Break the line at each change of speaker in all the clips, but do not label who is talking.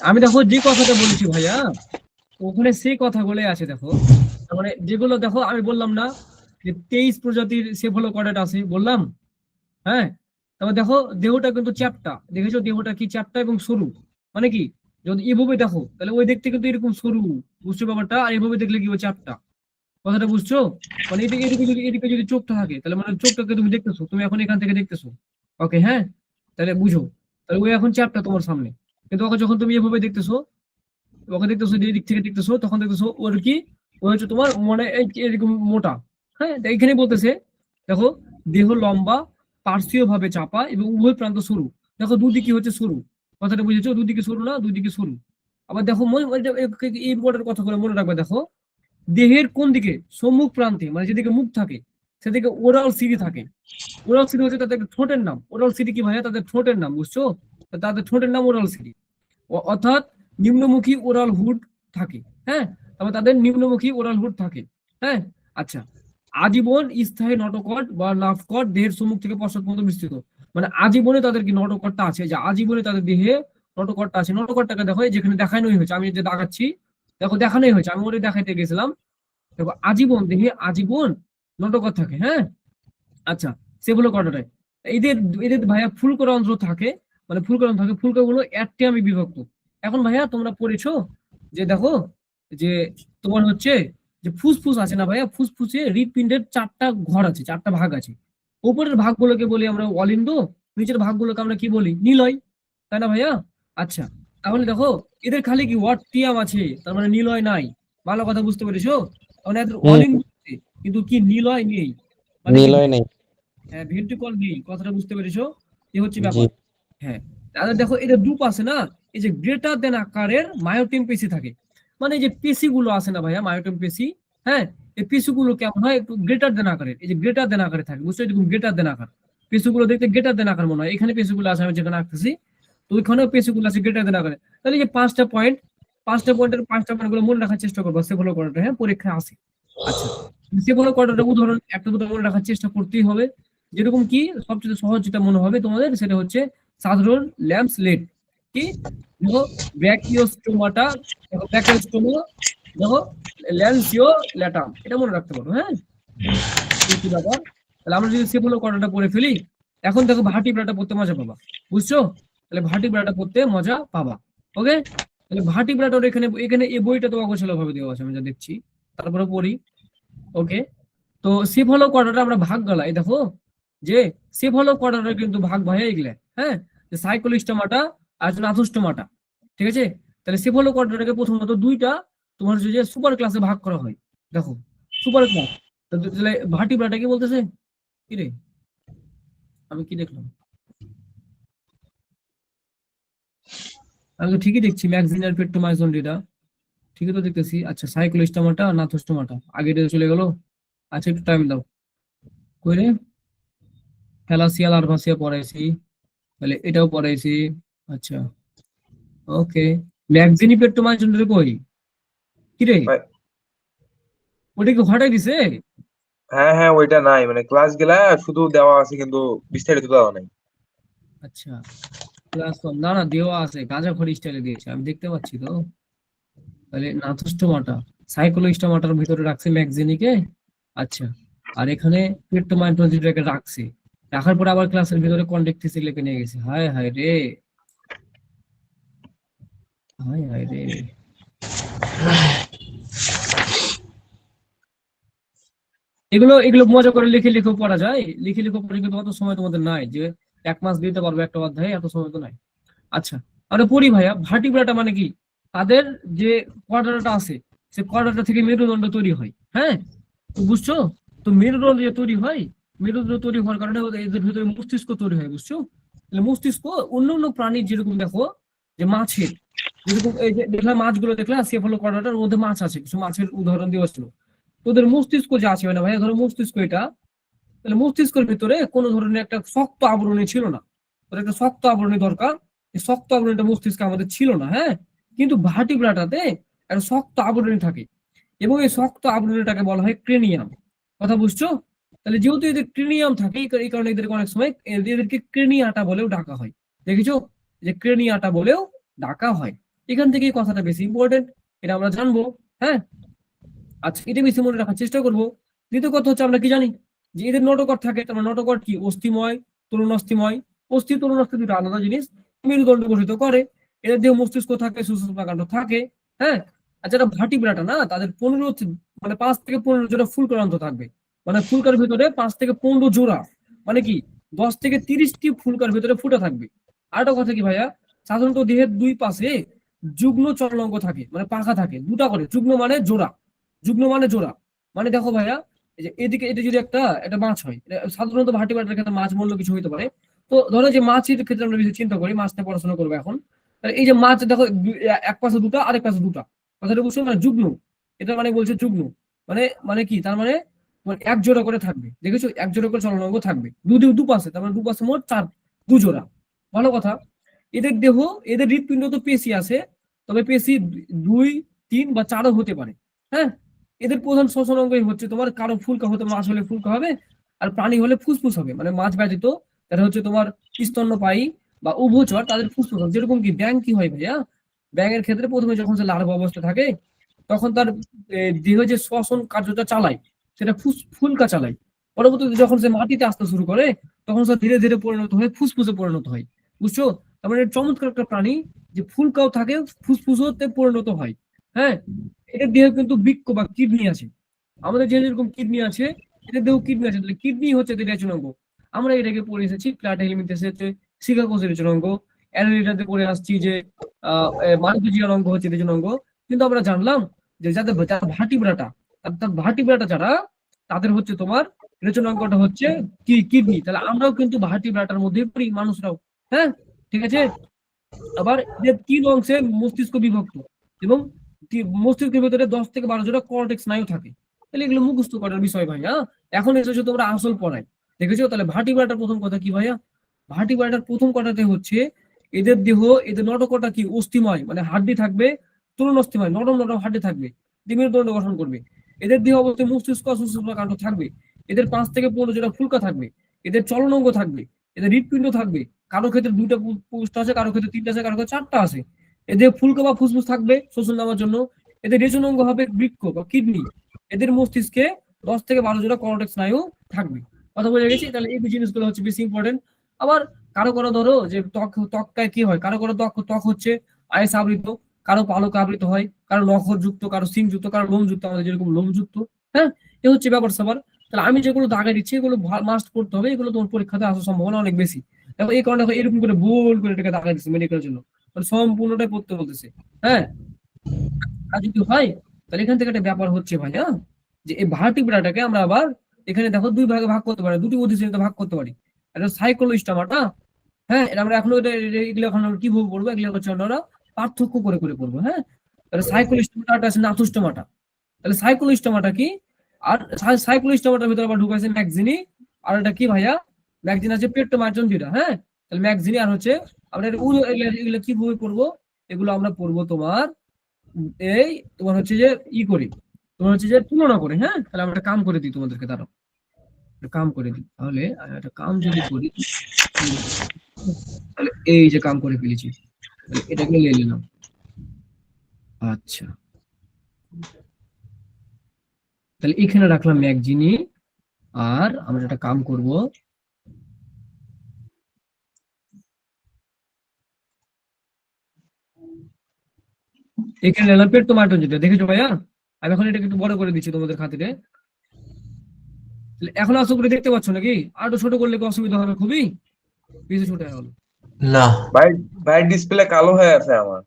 আমি দেখো যে কথাটা বলেছি ভাইয়া, ওখানে সেই কথাগুলো আছে দেখো। তার মানে যেগুলো দেখো আমি বললাম না যে 23 প্রজাতির সেফলোকয়েড আছে বললাম। হ্যাঁ, তারপর দেখো দেহটা কিন্তু চ্যাপ্টা, দেখেছো দেহটা কি চ্যাপ্টা এবং সরু। মানে কি, যদি এভাবে দেখো তাহলে ওই দেখতে কিন্তু এরকম সরু, বুঝছো ব্যাপারটা, আর এভাবে দেখলে কি চ্যাপ্টা। কথাটা বুঝছো? মানে এদিকে এদিকে যদি চোখটা থাকে তাহলে মানে চোখটাকে তুমি দেখতেছো, তুমি এখন এখান থেকে দেখতেছো। ওকে, হ্যাঁ, তাহলে বুঝো, তাহলে ওই এখন চ্যাপ্টা তোমার সামনে। কিন্তু ওকে যখন তুমি এভাবে দেখতেছো, ওকে দেখতেছো যে দিক থেকে দেখতেছো, তখন দেখতেছো ওর কি, ও হচ্ছে তোমার মানে এরকম মোটা। হ্যাঁ, তো এইখানে বলতেছে দেখো, দেহ লম্বা, পার্শ্বীয় ভাবে চাপা এবং উভয় প্রান্ত সরু। দেখো দুদিকে হচ্ছে সরু, কথাটা বুঝেছো, দুদিকে সরু না, দুদিকে সরু। আবার দেখো এই ইম্পর্টেন্ট কথা করে মনে রাখবে, দেখো দেহের কোন দিকে, সম্মুখ প্রান্তে মানে যেদিকে মুখ থাকে সেদিকে ওরাল সিরি থাকে। ওরাল সিরি হচ্ছে তাদের ঠোঁটের নাম। ওরাল সিরি কি ভাইয়া? তাদের ঠোঁটের নাম, বুঝছো? তো তাদের ঠোঁটের নাম ওরাল সিরি। অর্থাৎ নিম্নমুখী ওরাল হুড থাকে। হ্যাঁ, তারপর তাদের নিম্নমুখী ওরাল হুড থাকে। হ্যাঁ, আচ্ছা। আজীবন স্থায়ী নটোকট বা নাভকট দেহের সম্মুখ থেকে পশ্চাৎ বিস্তৃত। মানে আজীবনে তাদের কি নটোকটটা আছে, যে আজীবনে তাদের দেহে নটোকটটা আছে। নটোকটটাকে দেখো যেখানে দেখানোই হয়েছে, আমি যে দেখাচ্ছি দেখো দেখানোই হয়েছে, আমি ওটা দেখাইতে গেছিলাম। দেখো আজীবন দেহে আজীবন নটোকট থাকে। হ্যাঁ, আচ্ছা, সেগুলো কটাটায় এদের এদের ভাইয়া ফুলকোর অন্ত্র থাকে। মানে ফুলকোর অন্ত্র থাকে, ফুলকোগুলো একটি বিভক্ত। এখন ভাইয়া তোমরা পড়েছো যে দেখো যে তোমার হচ্ছে যে ফুসফুস আছে না ভাইয়া, ফুসফুসে হৃৎপিণ্ডের 4টা ঘর আছে, 4টা ভাগ আছে। উপরের ভাগগুলোকে বলি আমরা অলিন্দ, নিচের ভাগগুলোকে আমরা কি বলি, নিলয়, তাই না ভাইয়া? আচ্ছা, তাহলে দেখো এদের খালি কি ওয়াট্টিয়াম আছে, তার মানে নিলয় নাই। ভালো কথা বুঝতে পেরেছো? মানে এদের
হুম।
অলিন্দ আছে, কিন্তু কি নিলয় নেই। মানে কি,
নিলয় নেই।
হ্যাঁ, ভেন্ট্রিকল নেই। কথাটা বুঝতে পেরেছো? এই হচ্ছে
জি।
ব্যাপার। হ্যাঁ, তাহলে দেখো এটা ডুপ আছে না, এই যে গ্রেটার দেন আকারের মায়োটিম পেশি থাকে। মানে এই যে পেশিগুলো আছে না ভাইয়া, মায়োটিম পেশি। হ্যাঁ, এই পেশিগুলো কেমন হয়, একটু গ্রেটার দেন আকারের, এই যে গ্রেটার দেন আকারে থাকে, বুঝছো, এরকম গ্রেটার দেন আকার। পেশিগুলো দেখতে গ্রেটার দেন আকার মনে হয়, এখানে পেশিগুলো আছে আমি যেখানে আঁকতেছি, তো ওইখানেও পেশিগুলো আছে গ্রেটার দেন আকারে। তাহলে এই যে 5টা পয়েন্ট, 5টা পয়েন্টের 5টা পয়েন্ট গুলো মনে রাখার চেষ্টা করবো, সেগুলো করাটা, হ্যাঁ, পরীক্ষায় আসে। আচ্ছা, সেগুলো করাটা উদাহরণ একটা দুটো মনে রাখার চেষ্টা করতেই হবে। যেরকম কি সবচেয়ে সহজ যেটা মনে হবে তোমাদের, সেটা হচ্ছে সাধারণ ল্যাম্পস লেট। কি দেখো, ব্র্যাকিওস্টোমাটা, দেখো ব্র্যাকিওস্টোমা, দেখো ল্যান্সিও ল্যাটাম, এটা মনে রাখতে পারো। হ্যাঁ, এই কি ব্যাপার। তাহলে আমরা যদি সেগুলো করাটা পড়ে ফেলি, এখন দেখো ভার্টিব্রাটা পড়তে মজা পাবা, বুঝছো? তাহলে ভার্টিব্রাটা পড়তে মজা পাবা। ওকে, তাহলে ভার্টিব্রাটার এখানে এখানে এই বইটা তো অগোছালো ভাবে দেওয়া আছে আমি যা দেখছি, তারপরে পড়ি। ওকে, তো সেফলো কোয়াড্রাটা আমরা ভাগ গলাই দেখো, যে সেফলো কোয়াড্রাটা কিন্তু ভাগ ভাই এগুলা। হ্যাঁ, যে সাইক্লোস্টোমাটা আর নাথোস্টোমাটা, ঠিক আছে। তাহলে সেফলো কোয়াড্রাটাকে প্রথমত দুইটা তোমার হচ্ছে যে সুপার ক্লাসে ভাগ করা হয়। দেখো সুপার ক্লাস, তাহলে ভার্টিব্রাটা কি বলতেছে, কি রে, আমি কি দেখলাম, আমি তো ঠিকই দেখছি ম্যাক্সিনার পেট্টোমাইজন্ডিটা, ঠিকই তো দেখতেছি। আচ্ছা, সাইক্লোস্টোমাটা আর নাথোস্টোমাটা আগে এটা চলে গেল। আচ্ছা, একটু টাইম দাও, কই রে, থ্যালাসিয়া লার্ভাসিয়া পড়াইছি, তাহলে এটাও পড়াইছি। আচ্ছা, ওকে, ম্যাগজিনি পেট্টোমাইজন্ডি কই, কি রে,
ভাই,
ওটা কি হটাই দিছে?
হ্যাঁ হ্যাঁ, ওইটা নাই, মানে ক্লাস গেলা শুধু দেওয়া আছে কিন্তু বিস্তারিত দেওয়া নাই।
আচ্ছা, ক্লাস না না দেওয়া আছে, গাঁজাখড়ি স্টাইলে দিয়েছে, আমি দেখতে পাচ্ছি তো। তাহলে নাথোস্টোমাটা সাইক্লোস্টোমাটার ভিতরে রাখছে ম্যাগজিনিকে। আচ্ছা, আর এখানে পেট্টোমাইজন্ডিটাকে রাখছে, রাখার পরে আবার ক্লাসের ভিতরে কন্ডাক্টিসি লিখে নিয়ে গেছে। হায় হায় রে, হায় হায় রে। এগুলো এগুলো মজা করে লিখে লিখে পড়া যায়, লিখে লিখে পড়ে, কিন্তু অত সময় তোমাদের নাই যে 1 মাস দিতে পারবে একটা অধ্যায়ে, এত সময় তো নাই। আচ্ছা, আমরা পড়ি ভাইয়া, ভার্টিব্রাটা মানে কি, তাদের যে কোয়াড্রাটা আছে, সে কোয়াড্রাটা থেকে মেরুদণ্ড তৈরি হয়। হ্যাঁ, তো বুঝছো? তো মেরুদণ্ড যে তৈরি হয়, মেরুদণ্ড তৈরি হওয়ার কারণে এদের ভিতরে মস্তিষ্ক তৈরি হয়, বুঝছো? তাহলে মস্তিষ্ক অন্য অন্য প্রাণীর যেরকম দেখো, যে মাছের যেরকম, এই যে দেখলাম মাছগুলো দেখলাম সেফলো কোয়াড্রাটার মধ্যে মাছ আছে, কিছু মাছের উদাহরণ দেওয়া ছিল। তো ওদের মস্তিষ্ক যে আছে মানে ভাইয়া, ধরো মস্তিষ্ক এটা, তাহলে মস্তিষ্কের ভিতরে কোনো ধরনের একটা শক্ত আবরণী ছিল না, ওর একটা শক্ত আবরণী দরকার। এই শক্ত আবরণীটা মস্তিষ্কে আমাদের ছিল না। হ্যাঁ, কিন্তু ভার্টিব্রাটাতে একটা শক্ত আবরণী থাকে, এবং এই শক্ত আবরণীটাকে বলা হয় ক্রেনিয়াম। কথা বুঝছো? তাহলে যেহেতু এদের ক্রেনিয়াম থাকে, এই কারণে এদেরকে অনেক সময় এদেরকে ক্রেনিয়াটা বলেও ডাকা হয়। দেখেছো, যে ক্রেনিয়াটা বলেও ডাকা হয়। এখান থেকে এই কথাটা বেশি ইম্পর্টেন্ট, এটা আমরা জানবো। হ্যাঁ, আচ্ছা এটা বেশি মনে রাখার চেষ্টা করবো। দ্বিতীয় কথা হচ্ছে আমরা কি জানি যে এদের নটোকট থাকে, তার মানে নটোকট কি অস্থিময়, তরুণাস্থিময়। অস্থি তরুণাস্থি দুটো আলাদা জিনিস, মেরুদণ্ড গঠিত করে। এদের দেহ মস্তিষ্ক থাকে, সুষুম্নাকাণ্ড থাকে। হ্যাঁ, আর যারা ভার্টিব্রাটা না তাদের 15 মানে 5 থেকে 15 জোড়া ফুলকার অন্ত থাকবে। মানে ফুলকার ভিতরে 5 থেকে 15 জোড়া, মানে কি 10 থেকে 30টি ফুলকার ভিতরে ফুটা থাকবে। আরেকটা কথা কি ভাইয়া, সাধারণত দেহের দুই পাশে যুগ্ম চলনাঙ্গ থাকে, মানে পাখা থাকে দুটা করে। যুগ্ম মানে জোড়া, যুগ্ম মানে জোড়া। মানে দেখো ভাইয়া, এই যে এদিকে এটা যদি একটা মাছ হয়, এটা সাধারণত ভার্টিব্রাটের ক্ষেত্রে মাছ বললে কিছু হতে পারে। তো ধরো যে মাছের ক্ষেত্রে আমরা বেশি চিন্তা করি, মাছ নিয়ে পড়াশোনা করবো এখন। তাহলে এই যে মাছ দেখো এক পাশে দুটা, আরেক পাশে দুটা, কথাটা বুঝছো? মানে যুগ্ম, এটা মানে বলছে যুগ্ম মানে, মানে কি তার মানে, মানে এক জোড়া করে থাকবে, দেখেছো এক জোড়া করে চলনাঙ্গ থাকবে দু পাশে, তার মানে দু পাশে মোট চার, দু জোড়া। ভালো কথা। এদের দেহ, এদের হৃৎপিণ্ড তো পেশি আছে, তবে পেশি 2, 3 বা 4ও হতে পারে। হ্যাঁ, এদের প্রধান শ্বসন অঙ্গই হচ্ছে তোমার, কারো ফুলকা হতে, মাছ হলে ফুলকা হবে, আর প্রাণী হলে ফুসফুস হবে। মানে মাছ ব্যতীত তারা হচ্ছে তোমার স্তন্যপায়ী বা উভচর, তাদের ফুসফুস হবে। যেরকম কি ব্যাঙ কি হয় ভাইয়া, ব্যাঙের ক্ষেত্রে প্রথমে যখন সে লার্ভা অবস্থা থাকে, তখন তার দেহ যে শ্বসন কার্যটা চালায় সেটা ফুলকা চালায়। পরবর্তীতে যখন সে মাটিতে আসতে শুরু করে, তখন সে ধীরে ধীরে পরিণত হয়ে ফুসফুসে পরিণত হয়। বুঝছো? তার মানে চমৎকার একটা প্রাণী, যে ফুলকাও থাকে, ফুসফুসতে পরিণত হয়। হ্যাঁ, এদের দেহে কিন্তু বৃক্ক বা কিডনি আছে। আমাদের যে যেরকম কিডনি আছে, এদের দেহ কিডনি আছে। তাহলে কিডনি হচ্ছে এদের রেচনাঙ্গ। আমরা এটাকে পড়ে এসেছি প্লাটা হেলমিনথেসে হচ্ছে সিকাকোসের রেচনাঙ্গ। অ্যানালিটাতে পড়ে আসছি যে মাইটোজিয়ার অঙ্গ হচ্ছে রেচনাঙ্গ। কিন্তু আমরা জানলাম যে যাদের যারা ভার্টিব্রাটা, তার ভার্টিব্রাটা যারা, তাদের হচ্ছে তোমার রেচনাঙ্গটা হচ্ছে কি কিডনি। তাহলে আমরাও কিন্তু ভার্টিব্রাটার মধ্যে পড়ি, মানুষরাও। হ্যাঁ, ঠিক আছে। আবার এদের 3 অংশে মস্তিষ্ক বিভক্ত, এবং মস্তিষ্কের ভিতরে 10 থেকে 12 জোড়া কর্টেক্স স্নায়ু থাকে। তাহলে এগুলো মুখস্থ করার বিষয় ভাইয়া। এখন এসেছো তোমরা আসল পড়ায়, দেখেছো? তাহলে ভার্টিব্রাটার প্রথম কথা কি ভাইয়া, ভার্টিব্রাটার প্রথম কথাতে হচ্ছে এদের দেহ, এদের নটকটা কি অস্থিময়, মানে হাড্ডি থাকবে, তরুণ অস্থিময়, নরম নরম হাড্ডি থাকবে, মেরুদণ্ড গঠন করবে। এদের দেহ অবশ্যই মস্তিষ্ক সুষুম্নাকাণ্ড থাকবে। এদের 5 থেকে 15 জোড়া ফুলকা থাকবে। এদের চলনাঙ্গ থাকবে। এদের হৃৎপিণ্ড থাকবে। কারো ক্ষেত্রে 2টা পুষ্ট আছে, কারো ক্ষেত্রে 3টা আছে, কারো ক্ষেত্রে 4টা আছে। এদের ফুলকা বা ফুসফুস থাকবে শোষণ নেওয়ার জন্য। এদের রেচনাঙ্গ হবে বৃক্ক বা কিডনি। এদের মস্তিষ্কে 10 থেকে 12 জোড়া কর্টেক্স স্নায়ু থাকবে। কথা বোঝা গেছে? তাহলে এই জিনিসগুলো হচ্ছে বেশি ইম্পর্টেন্ট। আবার কারো কারো ধরো যে ত্বকটায় কি হয়, কারো কারো ত্বক হচ্ছে আইস আবৃত, কারো পালক আবৃত হয়, কারো নখর যুক্ত, কারো সিং যুক্ত, কারো লোম যুক্ত, আমাদের যেরকম লোম যুক্ত। হ্যাঁ, এ হচ্ছে ব্যাপার স্যাপার। তাহলে আমি যেগুলো দাগে দিচ্ছি এগুলো মাস্ট করতে হবে, এগুলো তোমার পরীক্ষাতে আসার সম্ভাবনা অনেক বেশি। দেখো এই কারণে এরকম করে বোল্ড করে এটাকে দাগা দিচ্ছে মেডিকেলের জন্য, মানে সম্পূর্ণটাই পড়তে বলতেছে। হ্যাঁ, আর যদি হয় তাহলে এখান থেকে একটা ব্যাপার হচ্ছে ভাই, হ্যাঁ, যে এই ভার্টিব্রাটাকে আমরা আবার এখানে দেখো দুই ভাগে ভাগ করতে পারি, দুটি অধিশ্রেণীতে ভাগ করতে পারি। একটা সাইক্লোস্টোমাটা। হ্যাঁ, এটা আমরা এখনো এগুলো এখন আমরা কিভাবে পড়বো, এগুলো হচ্ছে আমরা পার্থক্য করে করে পড়বো। হ্যাঁ, তাহলে সাইক্লোস্টোমাটা আছে নাথুস্টোমাটা। তাহলে সাইক্লোস্টোমাটা কি, আর সাইক্লোস্টোমাটার ভিতরে আবার ঢুকাইছে ম্যাগজিনি। আর এটা কি ভাইয়া, ম্যাগজিন আছে পেট্টোমার্জন যেটা। হ্যাঁ, তাহলে ম্যাগজিনি আর হচ্ছে আমরা এগুলো কিভাবে পড়বো, এগুলো আমরা পড়বো তোমার এই তোমার হচ্ছে যে করি, তোমার হচ্ছে যে তুলনা করে। হ্যাঁ, তাহলে আমরা একটা কাম করে দিই তোমাদেরকে, দাঁড়াও একটা কাম করে দিই। তাহলে একটা কাম যদি করি, তাহলে এই যে কাম করে ফেলেছি, তাহলে এটাকে নিয়ে নিলাম। আচ্ছা, তাহলে এখানে রাখলাম ম্যাগজিনি। আর আমরা একটা কাম করব, এখানে নিলাম পেট্টোমার্জন যেটা, দেখেছো ভাইয়া? আমি এখন এটাকে একটু বড় করে দিচ্ছি তোমাদের খাতিরে। তাহলে এখন আশা করে দেখতে পাচ্ছ নাকি? আর একটু ছোট করলে কি অসুবিধা হবে? খুবই বেশি ছোট হয়ে গেল।
না।
ভাই, ভাই ডিসপ্লে কালো হয়ে আছে আমার।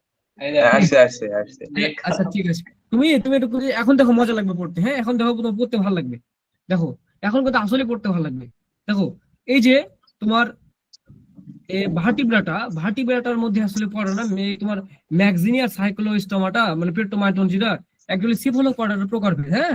আসছে আসছে আসছে।
আচ্ছা ঠিক আছে, তুমি তুমি একটু এখন দেখো মজা লাগবে পড়তে। হ্যাঁ, এখন দেখো তোমার পড়তে ভালো লাগবে। দেখো এখন কিন্তু আসলে পড়তে ভালো লাগবে। দেখো এই যে তোমার ভার্টিব্রাটার মধ্যে আসলে পড়ে না তোমার ম্যাগজিনি আর সাইক্লোস্টোমাটা, মানে পেট্টোমার্জন যেটা অ্যাকচুয়ালি সিফালোকর্ডের প্রকারভেদ। হ্যাঁ,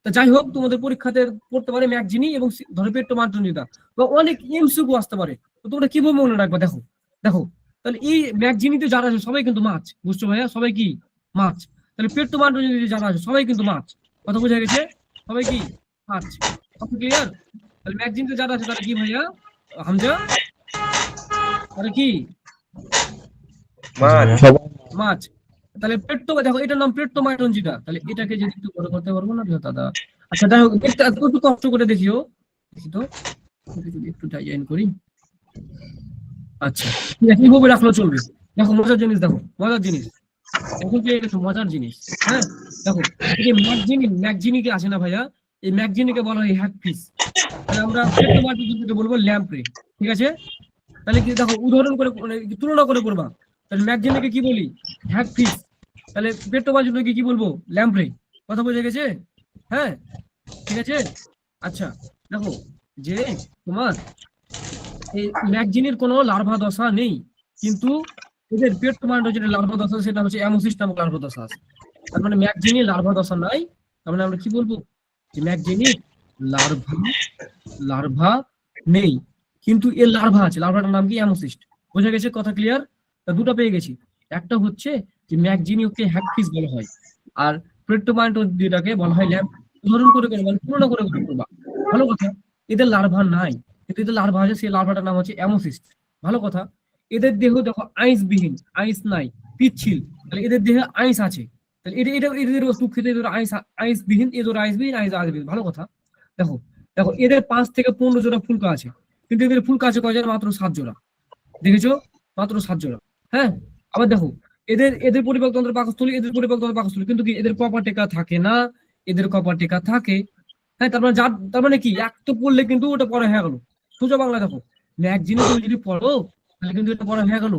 তা যাই হোক তোমাদের পরীক্ষাতে পড়তে পারে ম্যাগজিনি এবং ধরো পেট্টোমার্জন যেটা, বা অনেক এমসিকিউ আসতে পারে। তো তোমরা কিভাবে মনে রাখবে, দেখো দেখো তাহলে এই ম্যাগজিনিতে যারা আছে সবাই কিন্তু মাছ, বুঝছো ভাইয়া? সবাই কি মাছ। তাহলে পেট্টোমার্জন যারা আছে সবাই কিন্তু মাছ। কথা বোঝা গেছে? সবাই কি মাছ। কথা ক্লিয়ার? তাহলে ম্যাগজিনিতে যারা আছে তারা কি ভাইয়া, হামজা? তারা কি
মাছ।
মাছ। তাহলে পেট্টো, দেখো এটার নাম পেট্টোমাইটন যেটা, তাহলে এটাকে যদি একটু করে করতে পারবো না দাদা? আচ্ছা যাই হোক, দেখতে একটু কষ্ট করে দেখিও, দেখি তো, এটাকে যদি একটু ডিজাইন করি। আচ্ছা ঠিক আছে, এইভাবে রাখলেও চলবে। দেখো মজার জিনিস, দেখো মজার জিনিস, এখন পেয়ে গেছো মজার জিনিস। হ্যাঁ দেখো, এই যে ম্যাকজিনিকে আছে না ভাইয়া, এই ম্যাকজিনিকে বলা হয় হ্যাক ফিস। তাহলে আমরা পেট্টোমাইটন বলবো ল্যাম্প্রে। ঠিক আছে, তাহলে কি দেখো উদাহরণ করে মানে তুলনা করে করবা। তাহলে ম্যাকজিনিকে কি বলি? হ্যাক ফিস। তাহলে পেট্টোমাইটনকে কি বলবো? ল্যাম্প্রে। কথা বোঝা গেছে? হ্যাঁ ঠিক আছে। আচ্ছা দেখো, যে তোমার এই ম্যাকজিনের কোনো লার্ভা দশা নেই, কিন্তু এদের পেট্টোমাইটন যেটা লার্ভা দশা সেটা হচ্ছে অ্যামোসিস নামক লার্ভা দশা আছে। তার মানে ম্যাকজিনির লার্ভা দশা নাই। তার মানে আমরা কি বলবো? যে ম্যাকজিনির লার্ভা লার্ভা নেই, কিন্তু এর লার্ভা আছে। লার্ভাটার নাম কি? অ্যামোসিস্ট। বোঝা গেছে? কথা ক্লিয়ার? দুটো পেয়ে গেছি। একটা হচ্ছে যে ম্যাকজিনিওকে হ্যাকফিস বলা হয়, আর পেট্টোমাইটোসিসটাকে বলা হয় ল্যাম্প। উদাহরণ করে করে মানে তুলনা করে করে করবা। ভালো কথা। এদের লার্ভা নাই, কিন্তু এদের লার্ভা আছে, সেই লার্ভাটার নাম হচ্ছে অ্যামোসিস্ট। ভালো কথা। এদের দেহ দেখো আইসবিহীন, আইস নাই, পিচ্ছিল। তাহলে এদের দেহে আইস আছে। তাহলে এটা এটা এদের বস্তু খেতে, এদের আইস, আইসবিহীন, এদের আইসবিহীন, আইস আইসবিহীন। ভালো কথা। দেখো দেখো, এদের 5 থেকে 15 জোড়া ফুলকা আছে, কিন্তু এদের ফুলকা আছে কয় জোড়া? মাত্র 7 জোড়া। দেখেছো? মাত্র 7 জোড়া। হ্যাঁ, আবার দেখো, এদের এদের পরিপাকতন্ত্র পাকস্থলী, এদের পরিপাকতন্ত্র পাকস্থলী, কিন্তু কি এদের কপার টেকা থাকে না? এদের কপার টেকা থাকে। হ্যাঁ, তার মানে তার মানে কি, এক তো পড়লে কিন্তু ওটা পড়া হয়ে গেল। সোজা বাংলা দেখো, ম্যাগজিনে তুমি যদি পড়ো তাহলে কিন্তু এটা পড়া হয়ে গেল।